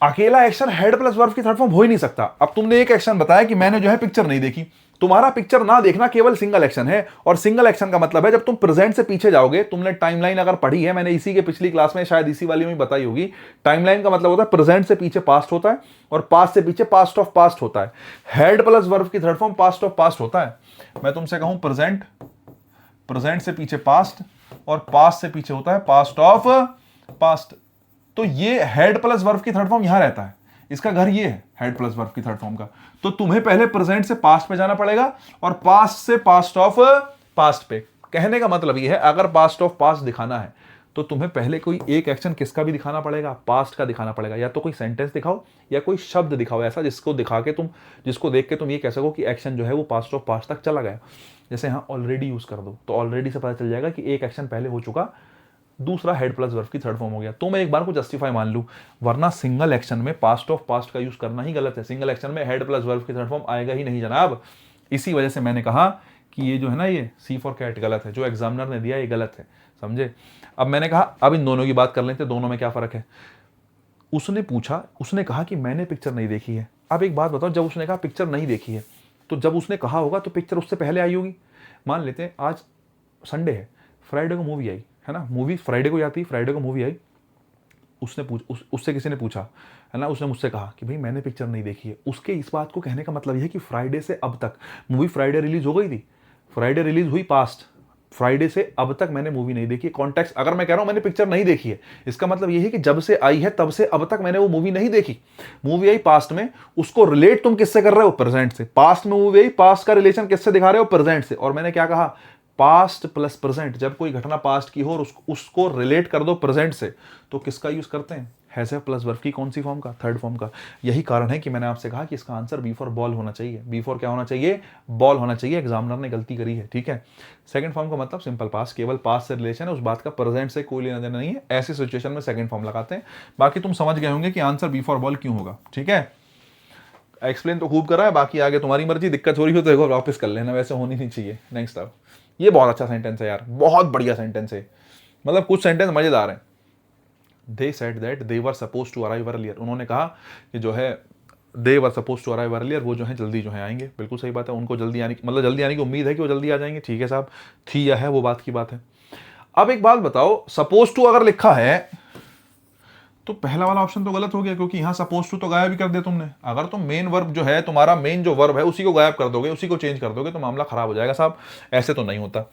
अकेला एक्शन हेड प्लस वर्ब की थर्ड फॉर्म हो ही नहीं सकता। अब तुमने एक एक्शन बताया कि मैंने जो है पिक्चर नहीं देखी, तुम्हारा पिक्चर ना देखना केवल सिंगल एक्शन है, और सिंगल एक्शन का मतलब है जब तुम प्रेजेंट से पीछे जाओगे। तुमने टाइमलाइन अगर पढ़ी है, मैंने इसी के पिछली क्लास में शायद इसी वाली में बताई होगी, टाइमलाइन का मतलब होता है प्रेजेंट से पीछे पास्ट होता है और पास्ट से पीछे पास्ट ऑफ पास्ट होता है। हेड प्लस वर्ब की third form past of past होता है। मैं तुमसे कहूं प्रेजेंट, प्रेजेंट से पीछे पास्ट और पास्ट से पीछे होता है पास्ट ऑफ पास्ट। तो ये हेड प्लस वर्ब की थर्ड फॉर्म यहां रहता है, इसका घर ये है हेड प्लस वर्ब की थर्ड फॉर्म का। तो तुम्हें पहले प्रेजेंट से पास्ट पे जाना पड़ेगा और पास्ट से पास्ट ऑफ पास्ट पे। कहने का मतलब ये है अगर पास्ट ऑफ पास्ट दिखाना है तो तुम्हें पहले कोई एक एक्शन किसका भी दिखाना पड़ेगा, पास्ट का दिखाना पड़ेगा। या तो कोई सेंटेंस दिखाओ या कोई शब्द दिखाओ ऐसा जिसको दिखा के तुम, जिसको देख के तुम ये कह सको कि एक्शन जो है वो पास्ट ऑफ पास्ट तक चला गया। जैसे यहाँ ऑलरेडी यूज कर दो तो ऑलरेडी से पता चल जाएगा कि एक एक्शन पहले हो चुका, दूसरा हेड प्लस वर्ब की थर्ड फॉर्म हो गया। तो मैं एक बार को जस्टिफाई मान लूं, वरना सिंगल एक्शन में पास्ट ऑफ पास्ट का यूज करना ही गलत है। सिंगल एक्शन में हेड प्लस वर्ब की थर्ड फॉर्म आएगा ही नहीं जनाब। इसी वजह से मैंने कहा कि ये जो है ना, ये सी फॉर कैट गलत है, जो एग्जामिनर ने दिया ये गलत है, समझे। अब मैंने कहा अब इन दोनों की बात कर लेते हैं, दोनों में क्या फर्क है। उसने पूछा, उसने कहा कि मैंने पिक्चर नहीं देखी है। अब एक बात बताओ, जब उसने कहा पिक्चर नहीं देखी है तो जब उसने कहा होगा तो पिक्चर उससे पहले आई होगी। मान लेते हैं आज संडे है, फ्राइडे को मूवी आई है ना, मूवी फ्राइडे को आती, फ्राइडे को मूवी आई। उसने उससे किसी ने पूछा है ना, उसने मुझसे कहा कि भाई मैंने पिक्चर नहीं देखी है। उसके इस बात को कहने का मतलब यह है कि फ्राइडे से अब तक, मूवी फ्राइडे रिलीज हो गई थी, फ्राइडे रिलीज हुई पास्ट, फ्राइडे से अब तक मैंने मूवी नहीं देखी। कॉन्टेक्स्ट अगर मैं कह रहा हूं मैंने पिक्चर नहीं देखी है, इसका मतलब यह है कि जब से आई है तब से अब तक मैंने वो मूवी नहीं देखी। मूवी आई पास्ट में, उसको रिलेट तुम किससे कर रहे हो? प्रेजेंट से। पास्ट में मूवी आई, पास्ट का रिलेशन किससे दिखा रहे हो? प्रेजेंट से। और मैंने क्या कहा? Past plus present. जब कोई घटना पास्ट की हो और उसको रिलेट कर दो प्रेजेंट से, तो किसका यूज करते हैं? हैज हैव प्लस वर्ब की कौन सी फॉर्म का? थर्ड फॉर्म का। यही कारण है कि मैंने आपसे कहा कि इसका आंसर बी फॉर बॉल होना चाहिए। बी फॉर क्या होना चाहिए? बॉल होना चाहिए। एग्जामिनर ने गलती करी है, ठीक है। सेकंड फॉर्म का मतलब सिंपल पास्ट, केवल पास्ट से रिलेशन है, उस बात का प्रेजेंट से कोई लेना देना नहीं है। ऐसी सिचुएशन में सेकंड फॉर्म लगाते हैं। बाकी तुम समझ गए होंगे कि आंसर बी फॉर बॉल क्यों होगा, ठीक है। एक्सप्लेन तो खूब करा है, बाकी आगे तुम्हारी मर्जी। दिक्कत हो रही हो तो एक बार वापस कर लेना, वैसे होनी नहीं चाहिए। नेक्स्ट अब, ये बहुत अच्छा सेंटेंस है यार, बहुत बढ़िया सेंटेंस है। मतलब कुछ सेंटेंस मजेदार हैं। They said that they were suppose to arrive earlier. उन्होंने कहा कि जो है they were suppose to arrive earlier, वो जो है जल्दी जो है आएंगे। बिल्कुल सही बात है, उनको जल्दी आने की, मतलब जल्दी आने की उम्मीद है कि वो जल्दी आ जाएंगे। ठीक है साहब, थी या है वो बात की बात है। अब एक बात बताओ, सपोज टू अगर लिखा है तो पहला वाला ऑप्शन तो गलत हो गया, क्योंकि यहां सपोज टू तो गायब ही कर दिया तुमने। अगर तुम मेन वर्ब जो है, तुम्हारा मेन जो वर्ब है उसी को गायब कर दोगे, उसी को चेंज कर दोगे, तो मामला खराब हो जाएगा साहब। ऐसे तो नहीं होता।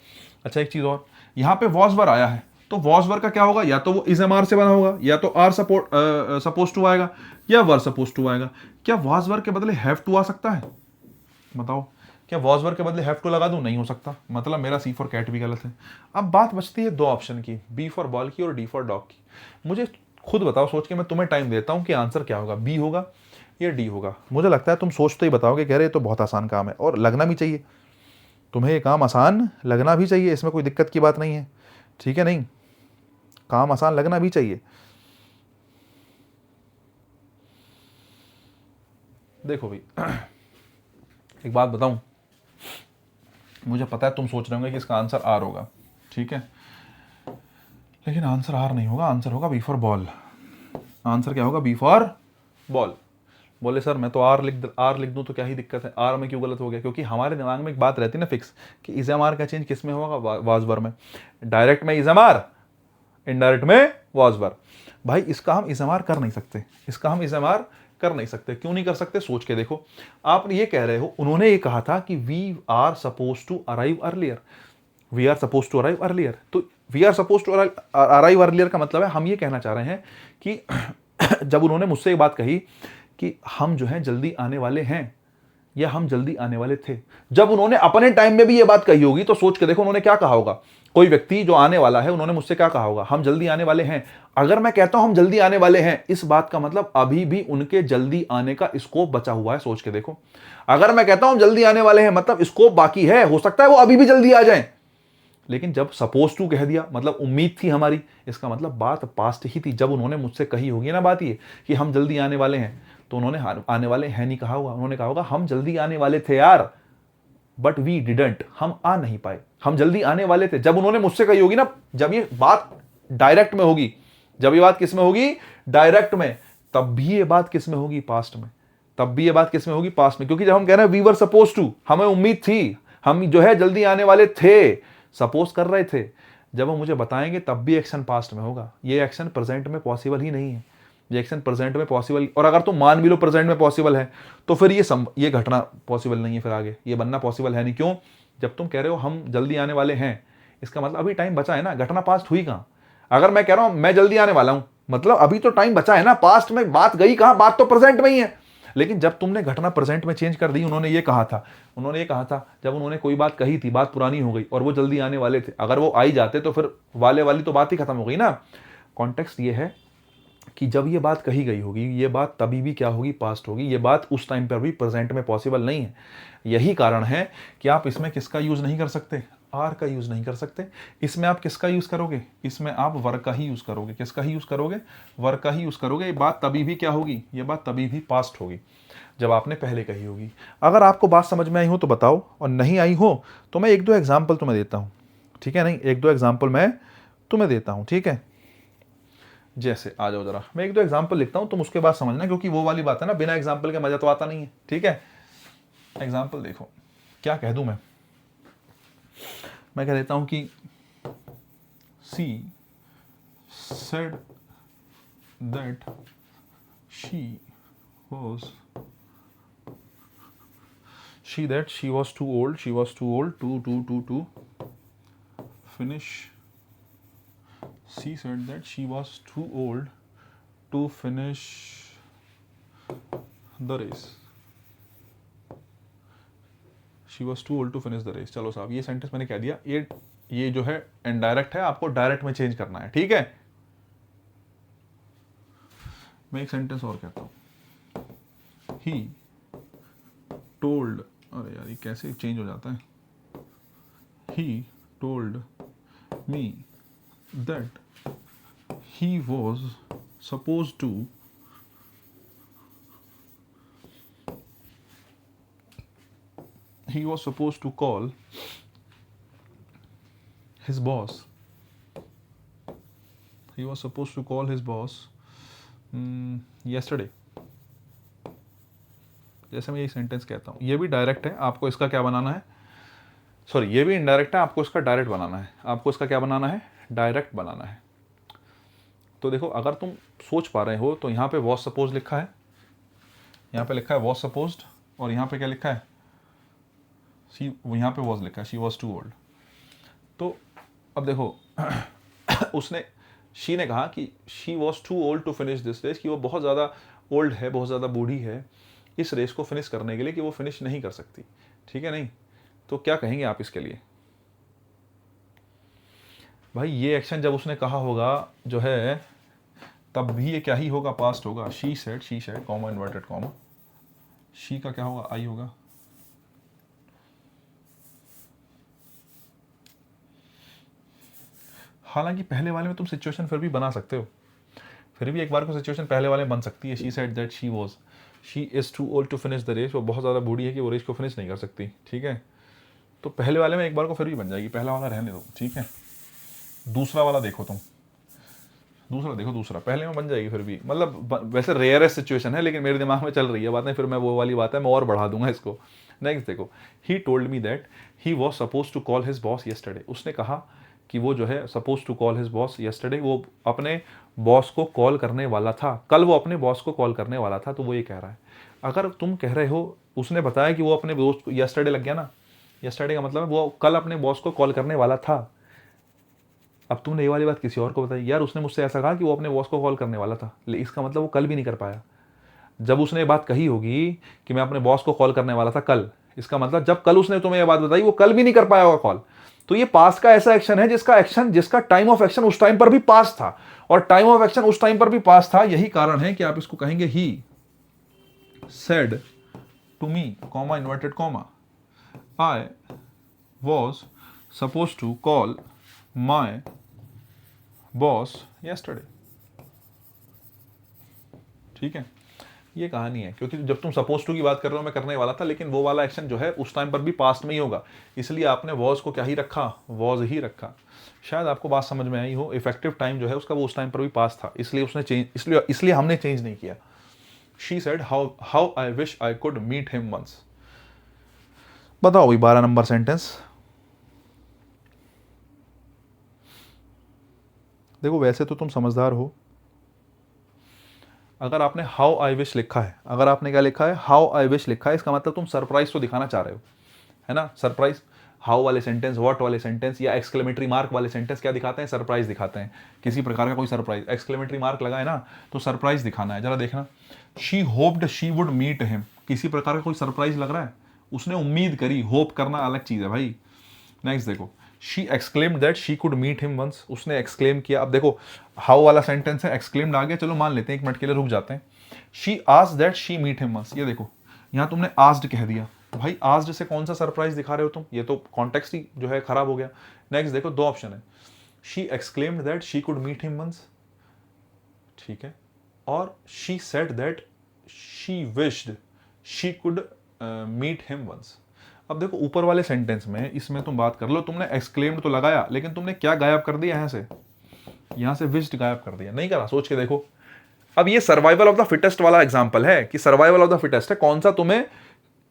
अच्छा एक चीज और, यहाँ पे वॉज वर आया है, तो वॉज वर का क्या होगा? या तो वो इज एम आर से बना होगा, या तो आर सपोज टू आएगा, या वर सपोज टू आएगा। क्या वॉज वर के बदले हैव टू आ सकता है? बताओ, क्या वॉज वर के बदले हैव टू लगा दूं? नहीं हो सकता। मतलब मेरा सी फॉर कैट भी गलत है। अब बात बचती है दो ऑप्शन की, बी फॉर बॉल की और डी फॉर डॉग की। मुझे खुद बताओ, सोच के मैं तुम्हें टाइम देता हूं कि आंसर क्या होगा, बी होगा या डी होगा। मुझे लगता है तुम सोचते ही बताओगे, कह रहे तो बहुत आसान काम है, और लगना भी चाहिए तुम्हें। ये काम आसान लगना भी चाहिए, इसमें कोई दिक्कत की बात नहीं है, ठीक है। नहीं, काम आसान लगना भी चाहिए। देखो भाई, एक बात बताऊं, मुझे पता है तुम सोच रहे होंगे कि इसका आंसर आर होगा, ठीक है, लेकिन आंसर आर नहीं होगा, आंसर होगा बी फॉर बॉल। आंसर क्या होगा? B for ball. बोले सर मैं तो आर लिख दूं तो क्या ही दिक्कत है, आर में क्यों गलत हो गया? क्योंकि हमारे दिमाग में एक बात रहती है ना फिक्स, कि इज एम आर का चेंज किस में होगा? वाज वर में। डायरेक्ट में इज एम आर, इनडायरेक्ट में वाज वर। भाई इसका हम इज एम आर कर नहीं सकते, इसका हम इज एम आर कर नहीं सकते। क्यों नहीं कर सकते? सोच के देखो। आप ये कह रहे हो, उन्होंने ये कहा था कि we are suppose to arrive earlier, we are suppose to arrive earlier. तो we are suppose to arrive earlier का मतलब है हम ये कहना चाह रहे हैं कि जब उन्होंने मुझसे ये बात कही कि हम जो है जल्दी आने वाले हैं, या हम जल्दी आने वाले थे, जब उन्होंने अपने टाइम में भी ये बात कही होगी तो सोच के देखो उन्होंने क्या कहा होगा। कोई व्यक्ति जो आने वाला है, उन्होंने मुझसे क्या कहा होगा? हम जल्दी आने वाले हैं। अगर मैं कहता हूं हम जल्दी आने वाले हैं, इस बात का मतलब अभी भी उनके जल्दी आने का स्कोप बचा हुआ है। सोच के देखो, अगर मैं कहता हूं हम जल्दी आने वाले हैं, मतलब स्कोप बाकी है, हो सकता है वो अभी भी जल्दी आ जाए। लेकिन जब सपोज टू कह दिया मतलब उम्मीद थी हमारी, इसका मतलब बात पास्ट ही थी। जब उन्होंने मुझसे कही होगी ना बात ये कि हम जल्दी आने वाले हैं, तो उन्होंने आने वाले हैं नहीं कहा होगा, उन्होंने कहा होगा हम जल्दी आने वाले थे यार, बट वी डिडंट, हम आ नहीं पाए, हम जल्दी आने वाले थे। जब उन्होंने मुझसे कही होगी ना, जब ये बात डायरेक्ट में होगी, जब ये बात किस में होगी, डायरेक्ट में, तब भी ये बात किस में होगी, पास्ट में। तब भी ये बात किस में होगी, पास्ट में। क्योंकि जब हम कह रहे हैं वी वर सपोज टू, हमें उम्मीद थी, हम जो है जल्दी आने वाले थे, सपोज कर रहे थे, जब वो मुझे बताएंगे तब भी एक्शन पास्ट में होगा। ये एक्शन प्रेजेंट में पॉसिबल ही नहीं है, ये एक्शन प्रेजेंट में पॉसिबल। और अगर तुम मान भी लो प्रेजेंट में पॉसिबल है, तो फिर ये घटना पॉसिबल नहीं है, फिर आगे ये बनना पॉसिबल है नहीं। क्यों? जब तुम कह रहे हो हम जल्दी आने वाले हैं, इसका मतलब अभी टाइम बचा है ना, घटना पास्ट हुई कहाँ। अगर मैं कह रहा हूं मैं जल्दी आने वाला हूं, मतलब अभी तो टाइम बचा है ना, पास्ट में बात गई कहां, बात तो प्रेजेंट में ही है। लेकिन जब तुमने घटना प्रेजेंट में चेंज कर दी, उन्होंने ये कहा था, जब उन्होंने कोई बात कही थी, बात पुरानी हो गई और वो जल्दी आने वाले थे, अगर वो आई जाते तो फिर वाले वाली तो बात ही खत्म हो गई ना। कॉन्टेक्स्ट ये है कि जब ये बात कही गई होगी, ये बात तभी भी क्या होगी, पास्ट होगी। ये बात उस टाइम पर भी प्रेजेंट में पॉसिबल नहीं है। यही कारण है कि आप इसमें किसका यूज नहीं कर सकते, आर का यूज नहीं कर सकते। इसमें आप किसका यूज करोगे, इसमें आप वर का ही यूज करोगे। किसका ही यूज करोगे, वर का ही यूज करोगे। ये बात तभी भी क्या होगी, ये बात तभी भी पास्ट होगी जब आपने पहले कही होगी। अगर आपको बात समझ में आई हो तो बताओ, और नहीं आई हो तो मैं एक दो एग्जाम्पल तुम्हें देता हूं, ठीक है। नहीं, एक दो एग्जाम्पल मैं तुम्हें देता हूं, ठीक है। जैसे आ जाओ जरा, मैं एक दो एग्जाम्पल लिखता हूं, तुम उसके बाद समझना, क्योंकि वो वाली बात है ना, बिना एग्जाम्पल के मजा तो आता नहीं है, ठीक है। एग्जाम्पल देखो, क्या कह दूं मैं कह देता हूं कि she said that she was too old to finish. She said that she was too old to finish the race. She was too old to finish the race. चलो साहब, ये सेंटेंस मैंने कह दिया। ये जो है इनडायरेक्ट है, आपको डायरेक्ट में चेंज करना है, ठीक है। मैं एक सेंटेंस और कहता हूं, ही टोल्ड, अरे यार ये कैसे चेंज हो जाता है, he told me that he was supposed to call his boss. He was supposed to call his boss yesterday. जैसे मैं ये सेंटेंस कहता हूँ, ये भी डायरेक्ट है, आपको इसका क्या बनाना है, सॉरी ये भी इनडायरेक्ट है, आपको इसका डायरेक्ट बनाना है। आपको इसका क्या बनाना है, डायरेक्ट बनाना है। तो देखो, अगर तुम सोच पा रहे हो तो यहाँ पे वॉज सपोज लिखा है, यहाँ पे लिखा है वॉज सपोज्ड, और यहाँ पे क्या लिखा है, शी, यहाँ पे वॉज लिखा है, शी वॉज टू ओल्ड। तो अब देखो उसने, शी ने कहा कि she was too old to finish this race, कि वो बहुत ज़्यादा ओल्ड है, बहुत ज़्यादा बूढ़ी है इस रेस को फिनिश करने के लिए, कि वो फिनिश नहीं कर सकती, ठीक है। नहीं तो क्या कहेंगे आप इसके लिए, भाई ये एक्शन जब उसने कहा होगा जो है, तब भी ये क्या ही होगा, पास्ट होगा। She said comma inverted comma, she का क्या होगा, आई होगा। हालांकि पहले वाले में तुम सिचुएशन फिर भी बना सकते हो, फिर भी एक बार को सिचुएशन पहले वाले में बन सकती है। She said that she is too old to finish the race, वो बहुत ज़्यादा बूढ़ी है कि वो रेस को फिनिश नहीं कर सकती, ठीक है। तो पहले वाले में एक बार को फिर भी बन जाएगी, पहला वाला रहने दो, ठीक है। दूसरा वाला देखो तुम, दूसरा पहले में बन जाएगी फिर भी, मतलब वैसे रेयरेस्ट सिचुएशन है, लेकिन मेरे दिमाग में चल रही है बातें, फिर मैं वो वाली बात है मैं और बढ़ा दूंगा इसको। नेक्स्ट देखो, he told me that he was suppose to call his boss yesterday. उसने कहा कि वो जो है suppose to call his boss yesterday, वो अपने बॉस को कॉल करने वाला था, कल वो अपने बॉस को कॉल करने वाला था। तो वो ये कह रहा है, अगर तुम कह रहे हो, उसने बताया कि वो अपने दोस्त को, येस्टरडे लग गया ना, येस्टरडे का मतलब है वो कल अपने बॉस को कॉल करने वाला था। अब तुमने ये वाली बात किसी और को बताई, यार उसने मुझसे ऐसा कहा कि वो अपने बॉस को कॉल करने वाला था, लेकिन इसका मतलब वो कल भी नहीं कर पाया। जब उसने ये बात कही होगी कि मैं अपने बॉस को कॉल करने वाला था कल, इसका मतलब जब कल उसने तुम्हें ये बात बताई, वो कल भी नहीं कर पाया होगा कॉल। तो ये पास्ट का ऐसा एक्शन है जिसका टाइम ऑफ एक्शन उस टाइम पर भी पास्ट था, और टाइम ऑफ एक्शन उस टाइम पर भी पास्ट था। यही कारण है कि आप इसको कहेंगे he said to me, comma inverted comma, I was suppose to call my boss yesterday. ठीक है, ये कहानी है, क्योंकि जब तुम सपोज टू की बात कर रहे हो मैं करने वाला था, लेकिन वो वाला एक्शन जो है उस टाइम पर भी पास्ट में ही होगा, इसलिए आपने वॉज को क्या ही रखा, वॉज ही रखा। शायद आपको बात समझ में आई हो, इफेक्टिव टाइम जो है उसका वो उस टाइम पर भी पास्ट था, इसलिए उसने चेंज, इसलिए हमने चेंज नहीं किया। She said how I wish I could meet him once. बताओ भाई 12 नंबर सेंटेंस। देखो वैसे तो तुम समझदार हो, अगर आपने हाउ आई विश लिखा है, अगर आपने क्या लिखा है, हाउ आई विश लिखा है, इसका मतलब तुम सरप्राइज तो दिखाना चाह रहे हो, है ना। सरप्राइज, हाउ वाले सेंटेंस, व्हाट वाले सेंटेंस या एक्सक्लेमेटरी मार्क वाले सेंटेंस क्या दिखाते हैं, सरप्राइज दिखाते हैं, किसी प्रकार का कोई सरप्राइज। एक्सक्लेमेटरी मार्क लगा है ना, तो सरप्राइज दिखाना है। जरा देखना, she hoped she would meet him, किसी प्रकार का कोई सरप्राइज लग रहा है, उसने उम्मीद करी, होप करना अलग चीज है भाई। नेक्स्ट देखो, she exclaimed that she could meet him once, उसने एक्सक्लेम किया। अब देखो हाउ वाला सेंटेंस है, एक्सक्लेम्ड आ गया, चलो मान लेते हैं, एक मिनट के लिए रुक जाते हैं। She asked that she meet him once, ये देखो यहां तुमने आस्क्ड कह दिया, तो भाई आस्क्ड से कौन सा सरप्राइज दिखा रहे हो तुम, ये तो कॉन्टेक्स्ट ही जो है खराब हो गया। नेक्स्ट देखो, दो ऑप्शन है, she exclaimed that she could meet him once, ठीक है, और she said that she wished she could meet him once. अब देखो ऊपर वाले सेंटेंस में, इसमें तुम बात कर लो, तुमने एक्सक्लेम्ड तो लगाया, लेकिन तुमने क्या गायब कर दिया, यहां से विश्ड गायब कर दिया, नहीं करा, सोच के देखो। अब ये सर्वाइवल ऑफ द फिटेस्ट वाला एग्जांपल है कि सर्वाइवल ऑफ द फिटेस्ट है, कौन सा तुम्हें,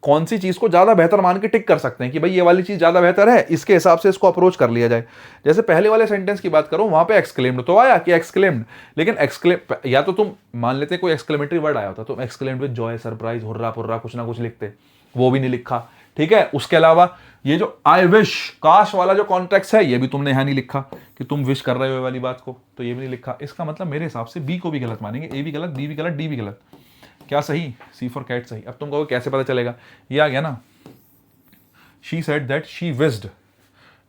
कौन सी चीज को ज्यादा बेहतर मान के टिक कर सकते हैं कि भाई ये वाली चीज ज्यादा बेहतर है, इसके हिसाब से इसको अप्रोच कर लिया जाए। जैसे पहले वाले सेंटेंस की बात करो, वहां पे एक्सक्लेम्ड तो आया कि एक्सक्लेम्ड, लेकिन एक्सक्लेम, या तो तुम मान लेते कोई एक्सक्लेमेटरी वर्ड आया होता, तुम exclaimed with joy, surprise, hurrah पुर्रा, कुछ ना कुछ लिखते, वो भी नहीं लिखा। ठीक है, उसके अलावा ये जो आई विश, काश वाला जो कॉन्टेक्स्ट है, ये भी तुमने यहां नहीं लिखा कि तुम विश कर रहे हो वाली बात को, तो ये भी नहीं लिखा। इसका मतलब मेरे हिसाब से बी को भी गलत मानेंगे, ए भी गलत, बी भी गलत, डी भी गलत। क्या सही, सी फॉर कैट सही। अब तुम कहोगे कैसे पता चलेगा, ये आ गया ना, she said that she wished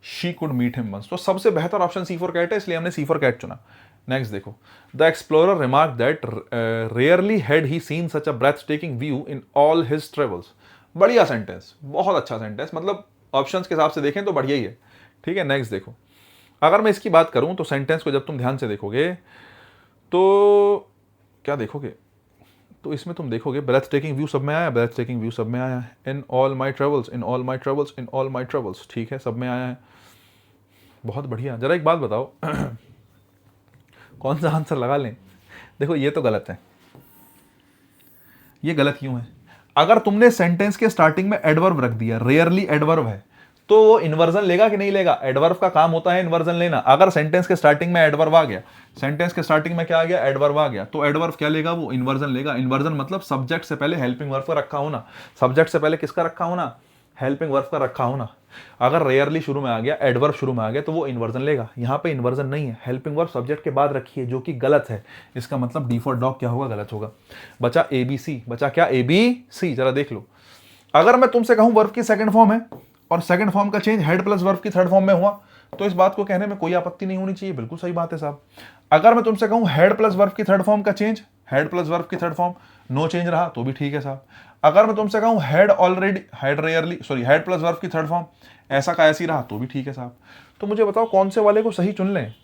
she could meet him once, तो सबसे बेहतर ऑप्शन सी फॉर कैट है, इसलिए हमने सी फॉर कैट चुना। नेक्स्ट देखो, the explorer remark that rarely had he seen such a breathtaking view in all his travels. बढ़िया sentence, बहुत अच्छा सेंटेंस, मतलब ऑप्शंस के हिसाब से देखें तो बढ़िया ही है। ठीक है, नेक्स्ट देखो, अगर मैं इसकी बात करूं तो सेंटेंस को जब तुम ध्यान से देखोगे तो क्या देखोगे, तो इसमें तुम देखोगे ब्रेथ टेकिंग व्यू सब में आया, ब्रेथ टेकिंग व्यू सब में आया है, in all my travels, in all my travels, in all my travels, ठीक है, सब में आया है, बहुत बढ़िया। जरा एक बात बताओ कौन सा आंसर लगा लें। देखो ये तो गलत है, ये गलत क्यों है, अगर तुमने सेंटेंस के स्टार्टिंग में एडवर्ब रख दिया, रेयरली एडवर्ब है, तो वो इन्वर्जन लेगा कि नहीं लेगा, एडवर्ब का काम होता है इन्वर्जन लेना। अगर सेंटेंस के स्टार्टिंग में एडवर्ब आ गया, सेंटेंस के स्टार्टिंग में क्या आ गया, एडवर्ब आ गया, तो एडवर्ब क्या लेगा, वो इन्वर्जन लेगा। इन्वर्जन मतलब सब्जेक्ट से पहले हेल्पिंग वर्ब का रखा होना, सब्जेक्ट से पहले किसका रखा होना, हेल्पिंग वर्ब का रखा होना। अगर रेयरली शुरू में आ गया, एडवर्ब शुरू में आ गया, तो वो इन्वर्जन लेगा। यहां पे इन्वर्जन नहीं है, हेल्पिंग वर्ब सब्जेक्ट के बाद रखी है, जो कि गलत है। इसका मतलब डी फॉर डॉग क्या होगा, गलत होगा। बचा एबीसी, बचा क्या, एबीसी। जरा देख लो, अगर मैं तुमसे कहूं वर्ब की सेकंड फॉर्म है और सेकंड फॉर्म का चेंज हेड प्लस वर्ब की थर्ड फॉर्म में हुआ, तो इस बात को कहने में कोई आपत्ति नहीं होनी चाहिए, बिल्कुल सही बात है साहब। अगर मैं तुमसे कहूं हेड प्लस वर्ब की थर्ड फॉर्म का चेंज, हेड प्लस वर्ब की थर्ड फॉर्म नो चेंज रहा, तो भी ठीक है साहब। अगर मैं तुमसे कहूं head already, head rarely, sorry head plus verb की थर्ड फॉर्म ऐसा का ऐसी रहा, तो भी ठीक है साहब। तो मुझे बताओ कौन से वाले को सही चुन लें,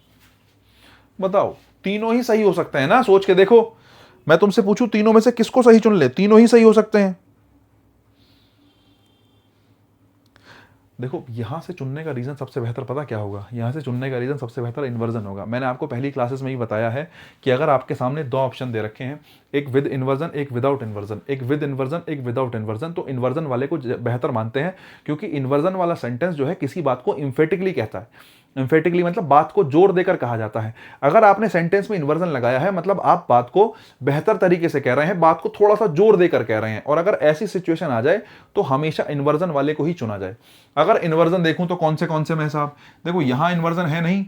बताओ। तीनों ही सही हो सकते हैं ना, सोच के देखो, मैं तुमसे पूछूं तीनों में से किसको सही चुन ले, तीनों ही सही हो सकते हैं। देखो यहां से चुनने का रीजन सबसे बेहतर पता क्या होगा, यहां से चुनने का रीजन सबसे बेहतर इन्वर्जन होगा। मैंने आपको पहली क्लासेस में ही बताया है कि अगर आपके सामने दो ऑप्शन दे रखे हैं, एक विद इन्वर्जन, एक विदाउट इन्वर्जन, एक विद इन्वर्जन, एक विदाउट इन्वर्जन, तो इन्वर्जन वाले को बेहतर मानते हैं, क्योंकि इन्वर्जन वाला सेंटेंस जो है किसी बात को इम्फेटिकली कहता है। इम्फेटिकली मतलब बात को जोर देकर कहा जाता है। अगर आपने सेंटेंस में इन्वर्जन लगाया है, मतलब आप बात को बेहतर तरीके से कह रहे हैं, बात को थोड़ा सा जोर देकर कह रहे हैं। और अगर ऐसी सिचुएशन आ जाए तो हमेशा इन्वर्जन वाले को ही चुना जाए। अगर इन्वर्जन देखूं तो कौन से में साहब, देखो यहां इन्वर्जन है नहीं,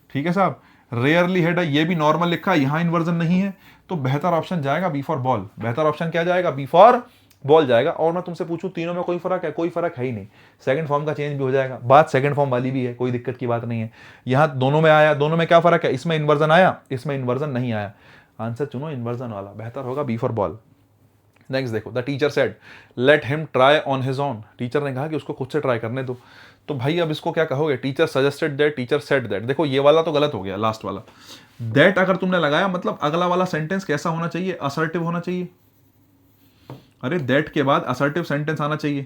ठीक है साहब, रेयरली हेड है, ये भी नॉर्मल लिखा है, यहां इन्वर्जन नहीं है, तो बेहतर ऑप्शन जाएगा बी फॉर बॉल। बेहतर ऑप्शन क्या जाएगा, बी फॉर बॉल जाएगा। और मैं तुमसे पूछूं तीनों में कोई फर्क है, कोई फर्क है ही नहीं। सेकंड फॉर्म का चेंज भी हो जाएगा, बात सेकंड फॉर्म वाली भी है, कोई दिक्कत की बात नहीं है। यहां दोनों में आया, दोनों में क्या फर्क है, इसमें इन्वर्जन आया, इसमें इन्वर्जन नहीं आया। आंसर चुनो इन्वर्जन वाला, बेहतर होगा बी फॉर बॉल। नेक्स्ट देखो, the teacher said let him try on his own, teacher ने कहा कि उसको खुद से ट्राई करने दो। तो भाई अब इसको क्या कहोगे, teacher suggested that, teacher said that. देखो ये वाला तो गलत हो गया, लास्ट वाला दैट अगर तुमने लगाया मतलब अगला वाला सेंटेंस कैसा होना चाहिए, असर्टिव होना चाहिए। अरे दैट के बाद असर्टिव सेंटेंस आना चाहिए,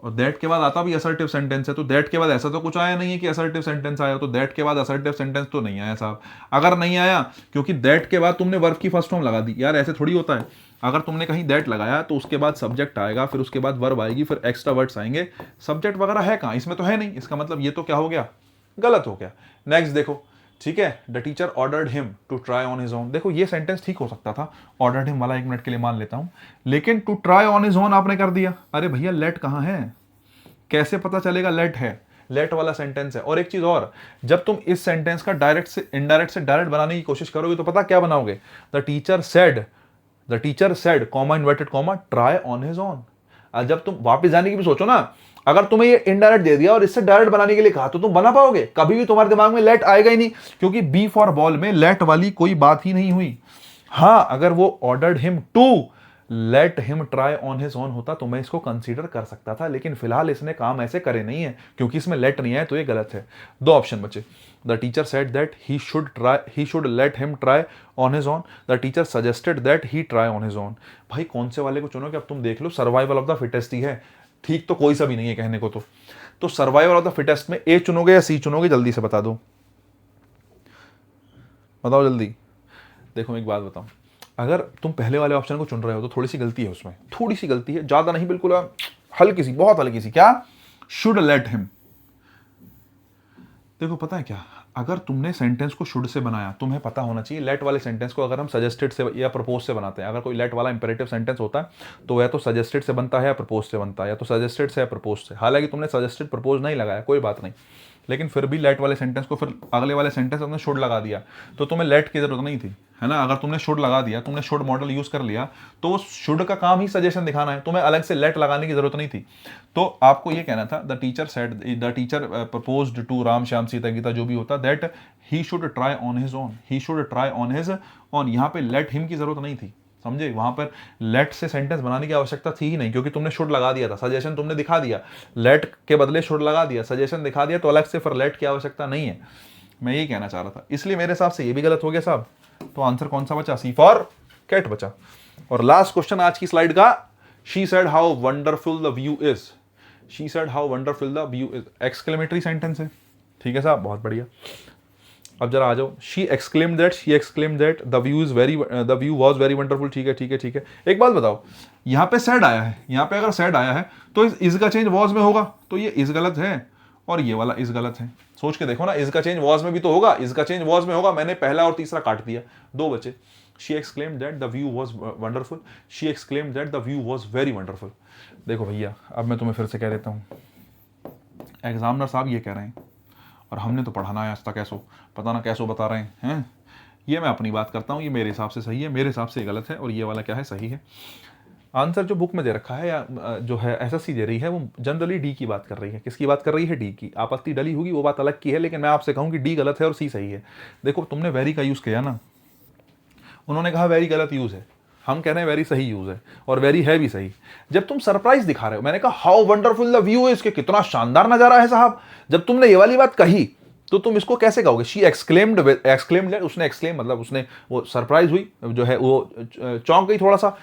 और दैट के बाद आता भी असर्टिव सेंटेंस है, तो दैट के बाद ऐसा तो कुछ आया नहीं है कि असर्टिव सेंटेंस आया, तो दैट के बाद असर्टिव सेंटेंस तो नहीं आया साहब। अगर नहीं आया क्योंकि दैट के बाद तुमने वर्ब की फर्स्ट फॉर्म लगा दी, यार ऐसे थोड़ी होता है। अगर तुमने कहीं दैट लगाया तो उसके बाद सब्जेक्ट आएगा, फिर उसके बाद वर्ब आएगी, फिर एक्स्ट्रा वर्ड्स आएंगे, सब्जेक्ट वगैरह है कहाँ, इसमें तो है नहीं। इसका मतलब ये तो क्या हो गया, गलत हो गया। नेक्स्ट देखो, ठीक है, the teacher ordered him to try on his own. देखो ये सेंटेंस ठीक हो सकता था, ऑर्डर्ड हिम वाला 1 मिनट के लिए मान लेता हूं, लेकिन to try on his own आपने कर दिया। अरे भैया लेट कहाँ है, कैसे पता चलेगा लेट है, लेट वाला सेंटेंस है। और एक चीज और, जब तुम इस सेंटेंस का डायरेक्ट से इनडायरेक्ट से डायरेक्ट बनाने की कोशिश करोगे तो पता क्या बनाओगे, the teacher said comma inverted comma try on his own. जब तुम वापस जाने की भी सोचो ना, अगर तुम्हें ये इनडायरेक्ट दे दिया और इससे डायरेक्ट बनाने के लिए कहा तो तुम बना पाओगे, कभी भी तुम्हारे दिमाग में लेट आएगा ही नहीं, क्योंकि बी फॉर बॉल में लेट वाली कोई बात ही नहीं हुई। हाँ अगर वो ordered him to let him try on his own होता तो मैं इसको कंसीडर कर सकता था, लेकिन फिलहाल इसने काम ऐसे करे नहीं है, क्योंकि इसमें लेट नहीं है तो ये गलत है। 2 ऑप्शन बचे, the teacher said that he should let him try on his own, the teacher suggested that he try on his own. भाई कौन से वाले को चुनोगे, अब तुम देख लो, सर्वाइवल ऑफ द फिटेस्ट ही है, ठीक तो कोई सा भी नहीं है कहने को। तो सर्वाइवल ऑफ द फिटेस्ट में ए चुनोगे या सी चुनोगे, जल्दी से बता दो, बताओ जल्दी। देखो एक बात बताओ, अगर तुम पहले वाले ऑप्शन को चुन रहे हो तो थोड़ी सी गलती है उसमें, थोड़ी सी गलती है, ज्यादा नहीं, बिल्कुल हल्की सी, बहुत हल्की सी। क्या, शुड लेट हिम। देखो पता है क्या, अगर तुमने सेंटेंस को शुड से बनाया, तुम्हें पता होना चाहिए लेट वाले सेंटेंस को अगर हम सजेस्टेड से या प्रपोज से बनाते हैं, अगर कोई लेट वाला इंपेरेटिव सेंटेंस होता है तो या तो सजेस्टेड से बनता है या प्रपोज से बनता है, या तो सजेस्टेड से या प्रपोज से। हालांकि तुमने सजेस्टेड प्रपोज नहीं लगाया, कोई बात नहीं, लेकिन फिर भी लेट वाले सेंटेंस को फिर अगले वाले सेंटेंस में शुड लगा दिया, तो तुम्हें लेट की जरूरत नहीं थी, है ना। अगर तुमने शुड लगा दिया, तुमने शुड मॉडल यूज कर लिया, तो वो शुड का काम ही सजेशन दिखाना है, तुम्हें अलग से लेट लगाने की जरूरत नहीं थी। तो आपको ये कहना था, the teacher proposed to Ram Shyam Sita Gita जो भी होता, that he should try on his own, he should try on his own. यहाँ पे लेट हिम की जरूरत नहीं थी, समझे, वहां पर लेट से सेंटेंस बनाने की आवश्यकता थी ही नहीं, क्योंकि तुमने शुड लगा दिया था, सजेशन तुमने दिखा दिया, लेट के बदले शुड लगा दिया, सजेशन दिखा दिया, तो अलग से फिर लेट की आवश्यकता नहीं है। मैं यही कहना चाह रहा था, इसलिए मेरे हिसाब से ये भी गलत हो गया साहब। तो आंसर कौन सा बचा, सी फॉर कैट बचा। और लास्ट क्वेश्चन आज की स्लाइड का, she said how wonderful the view is, she said how wonderful the view is, exclamatory sentence है, ठीक है साहब, बहुत बढ़िया। अब जरा आ जाओ, she exclaimed that the view was very wonderful. ठीक है ठीक है ठीक है, एक बात बताओ, यहाँ पे सैड आया है, यहाँ पे अगर सैड आया है तो इस का चेंज वॉज में होगा, तो ये इस गलत है और ये वाला इस गलत है। सोच के देखो ना, इसका चेंज वॉज में भी तो होगा, इसका चेंज वॉज में होगा, मैंने पहला और तीसरा काट दिया, 2 बचे। She exclaimed that the view was wonderful, she exclaimed that the view was very wonderful. देखो भैया, अब मैं तुम्हें फिर से कह देता हूँ, एग्जामिनर साहब ये कह रहे हैं और हमने तो पढ़ाना है आज तक, कैसो पता ना कैसो बता रहे हैं। ये मैं अपनी बात करता हूँ, ये मेरे हिसाब से सही है, मेरे हिसाब से ये गलत है, और ये वाला क्या है, सही है। आंसर जो बुक में दे रखा है या जो है एसएससी दे रही है, वो जनरली डी की बात कर रही है। किसकी बात कर रही है, डी की। आपत्ति डली होगी वो बात अलग की है, लेकिन मैं आपसे कहूँ कि डी गलत है और सी सही है। देखो तुमने वेरी का यूज़ किया ना, उन्होंने कहा वेरी गलत यूज़ है, हम कह रहे हैं वेरी सही यूज़ है, और वेरी है भी सही। जब तुम सरप्राइज दिखा रहे हो, मैंने कहा हाउ वंडरफुल द व्यू है, इसके कितना शानदार नजारा है साहब, जब तुमने ये वाली बात कही तो तुम इसको कैसे कहोगे, शी एक्सक्लेम्ड, उसने एक्सक्लेम मतलब उसने वो सरप्राइज हुई, जो है वो चौंक गई थोड़ा सा,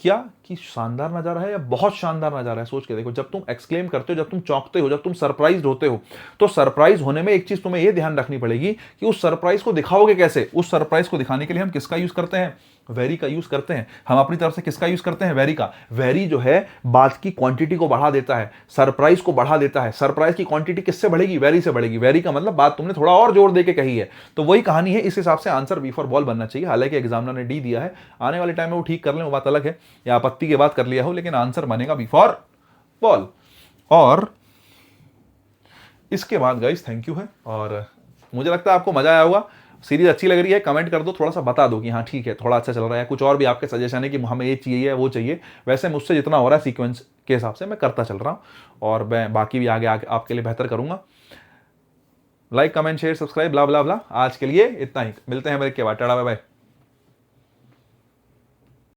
क्या कि शानदार नजारा है या बहुत शानदार नजारा है। सोच के देखो, जब तुम एक्सक्लेम करते हो, जब तुम चौंकते हो, जब तुम सरप्राइज होते हो, तो सरप्राइज होने में एक चीज तुम्हें यह ध्यान रखनी पड़ेगी कि उस सरप्राइज को दिखाओगे कैसे। उस सरप्राइज को दिखाने के लिए हम किसका यूज करते हैं, वेरी का यूज करते हैं। हम अपनी तरफ से किसका यूज करते हैं, वेरी का। वेरी जो है बात की क्वांटिटी को बढ़ा देता है, सरप्राइज को बढ़ा देता है। सरप्राइज की क्वांटिटी किससे बढ़ेगी, वेरी से बढ़ेगी। वेरी का मतलब बात तुमने थोड़ा और जोर देके कही है, तो वही कहानी है। इस हिसाब से आंसर बी फॉर बॉल बनना चाहिए। हालांकि एग्जामिनर ने डी दिया है, आने वाले टाइम में वो ठीक कर लें, वो बात अलग है, या आपत्ति के बाद कर लिया हो, लेकिन आंसर बनेगा बी फॉर बॉल। और इसके बाद गाइस थैंक यू है, और मुझे लगता है आपको मजा आया होगा। सीरीज अच्छी लग रही है, कमेंट कर दो, थोड़ा सा बता दो कि हाँ ठीक है, थोड़ा अच्छा चल रहा है। कुछ और भी आपके सजेशन है कि हमें ये चाहिए वो चाहिए, वैसे मुझसे जितना हो रहा है सीक्वेंस के हिसाब से मैं करता चल रहा हूँ, और मैं बाकी भी आगे आपके लिए बेहतर करूंगा। लाइक कमेंट शेयर सब्सक्राइब ब्ला ब्ला ब्ला। आज के लिए इतना ही, मिलते हैं ब्रेक के बाद, टाटा बाय बाय।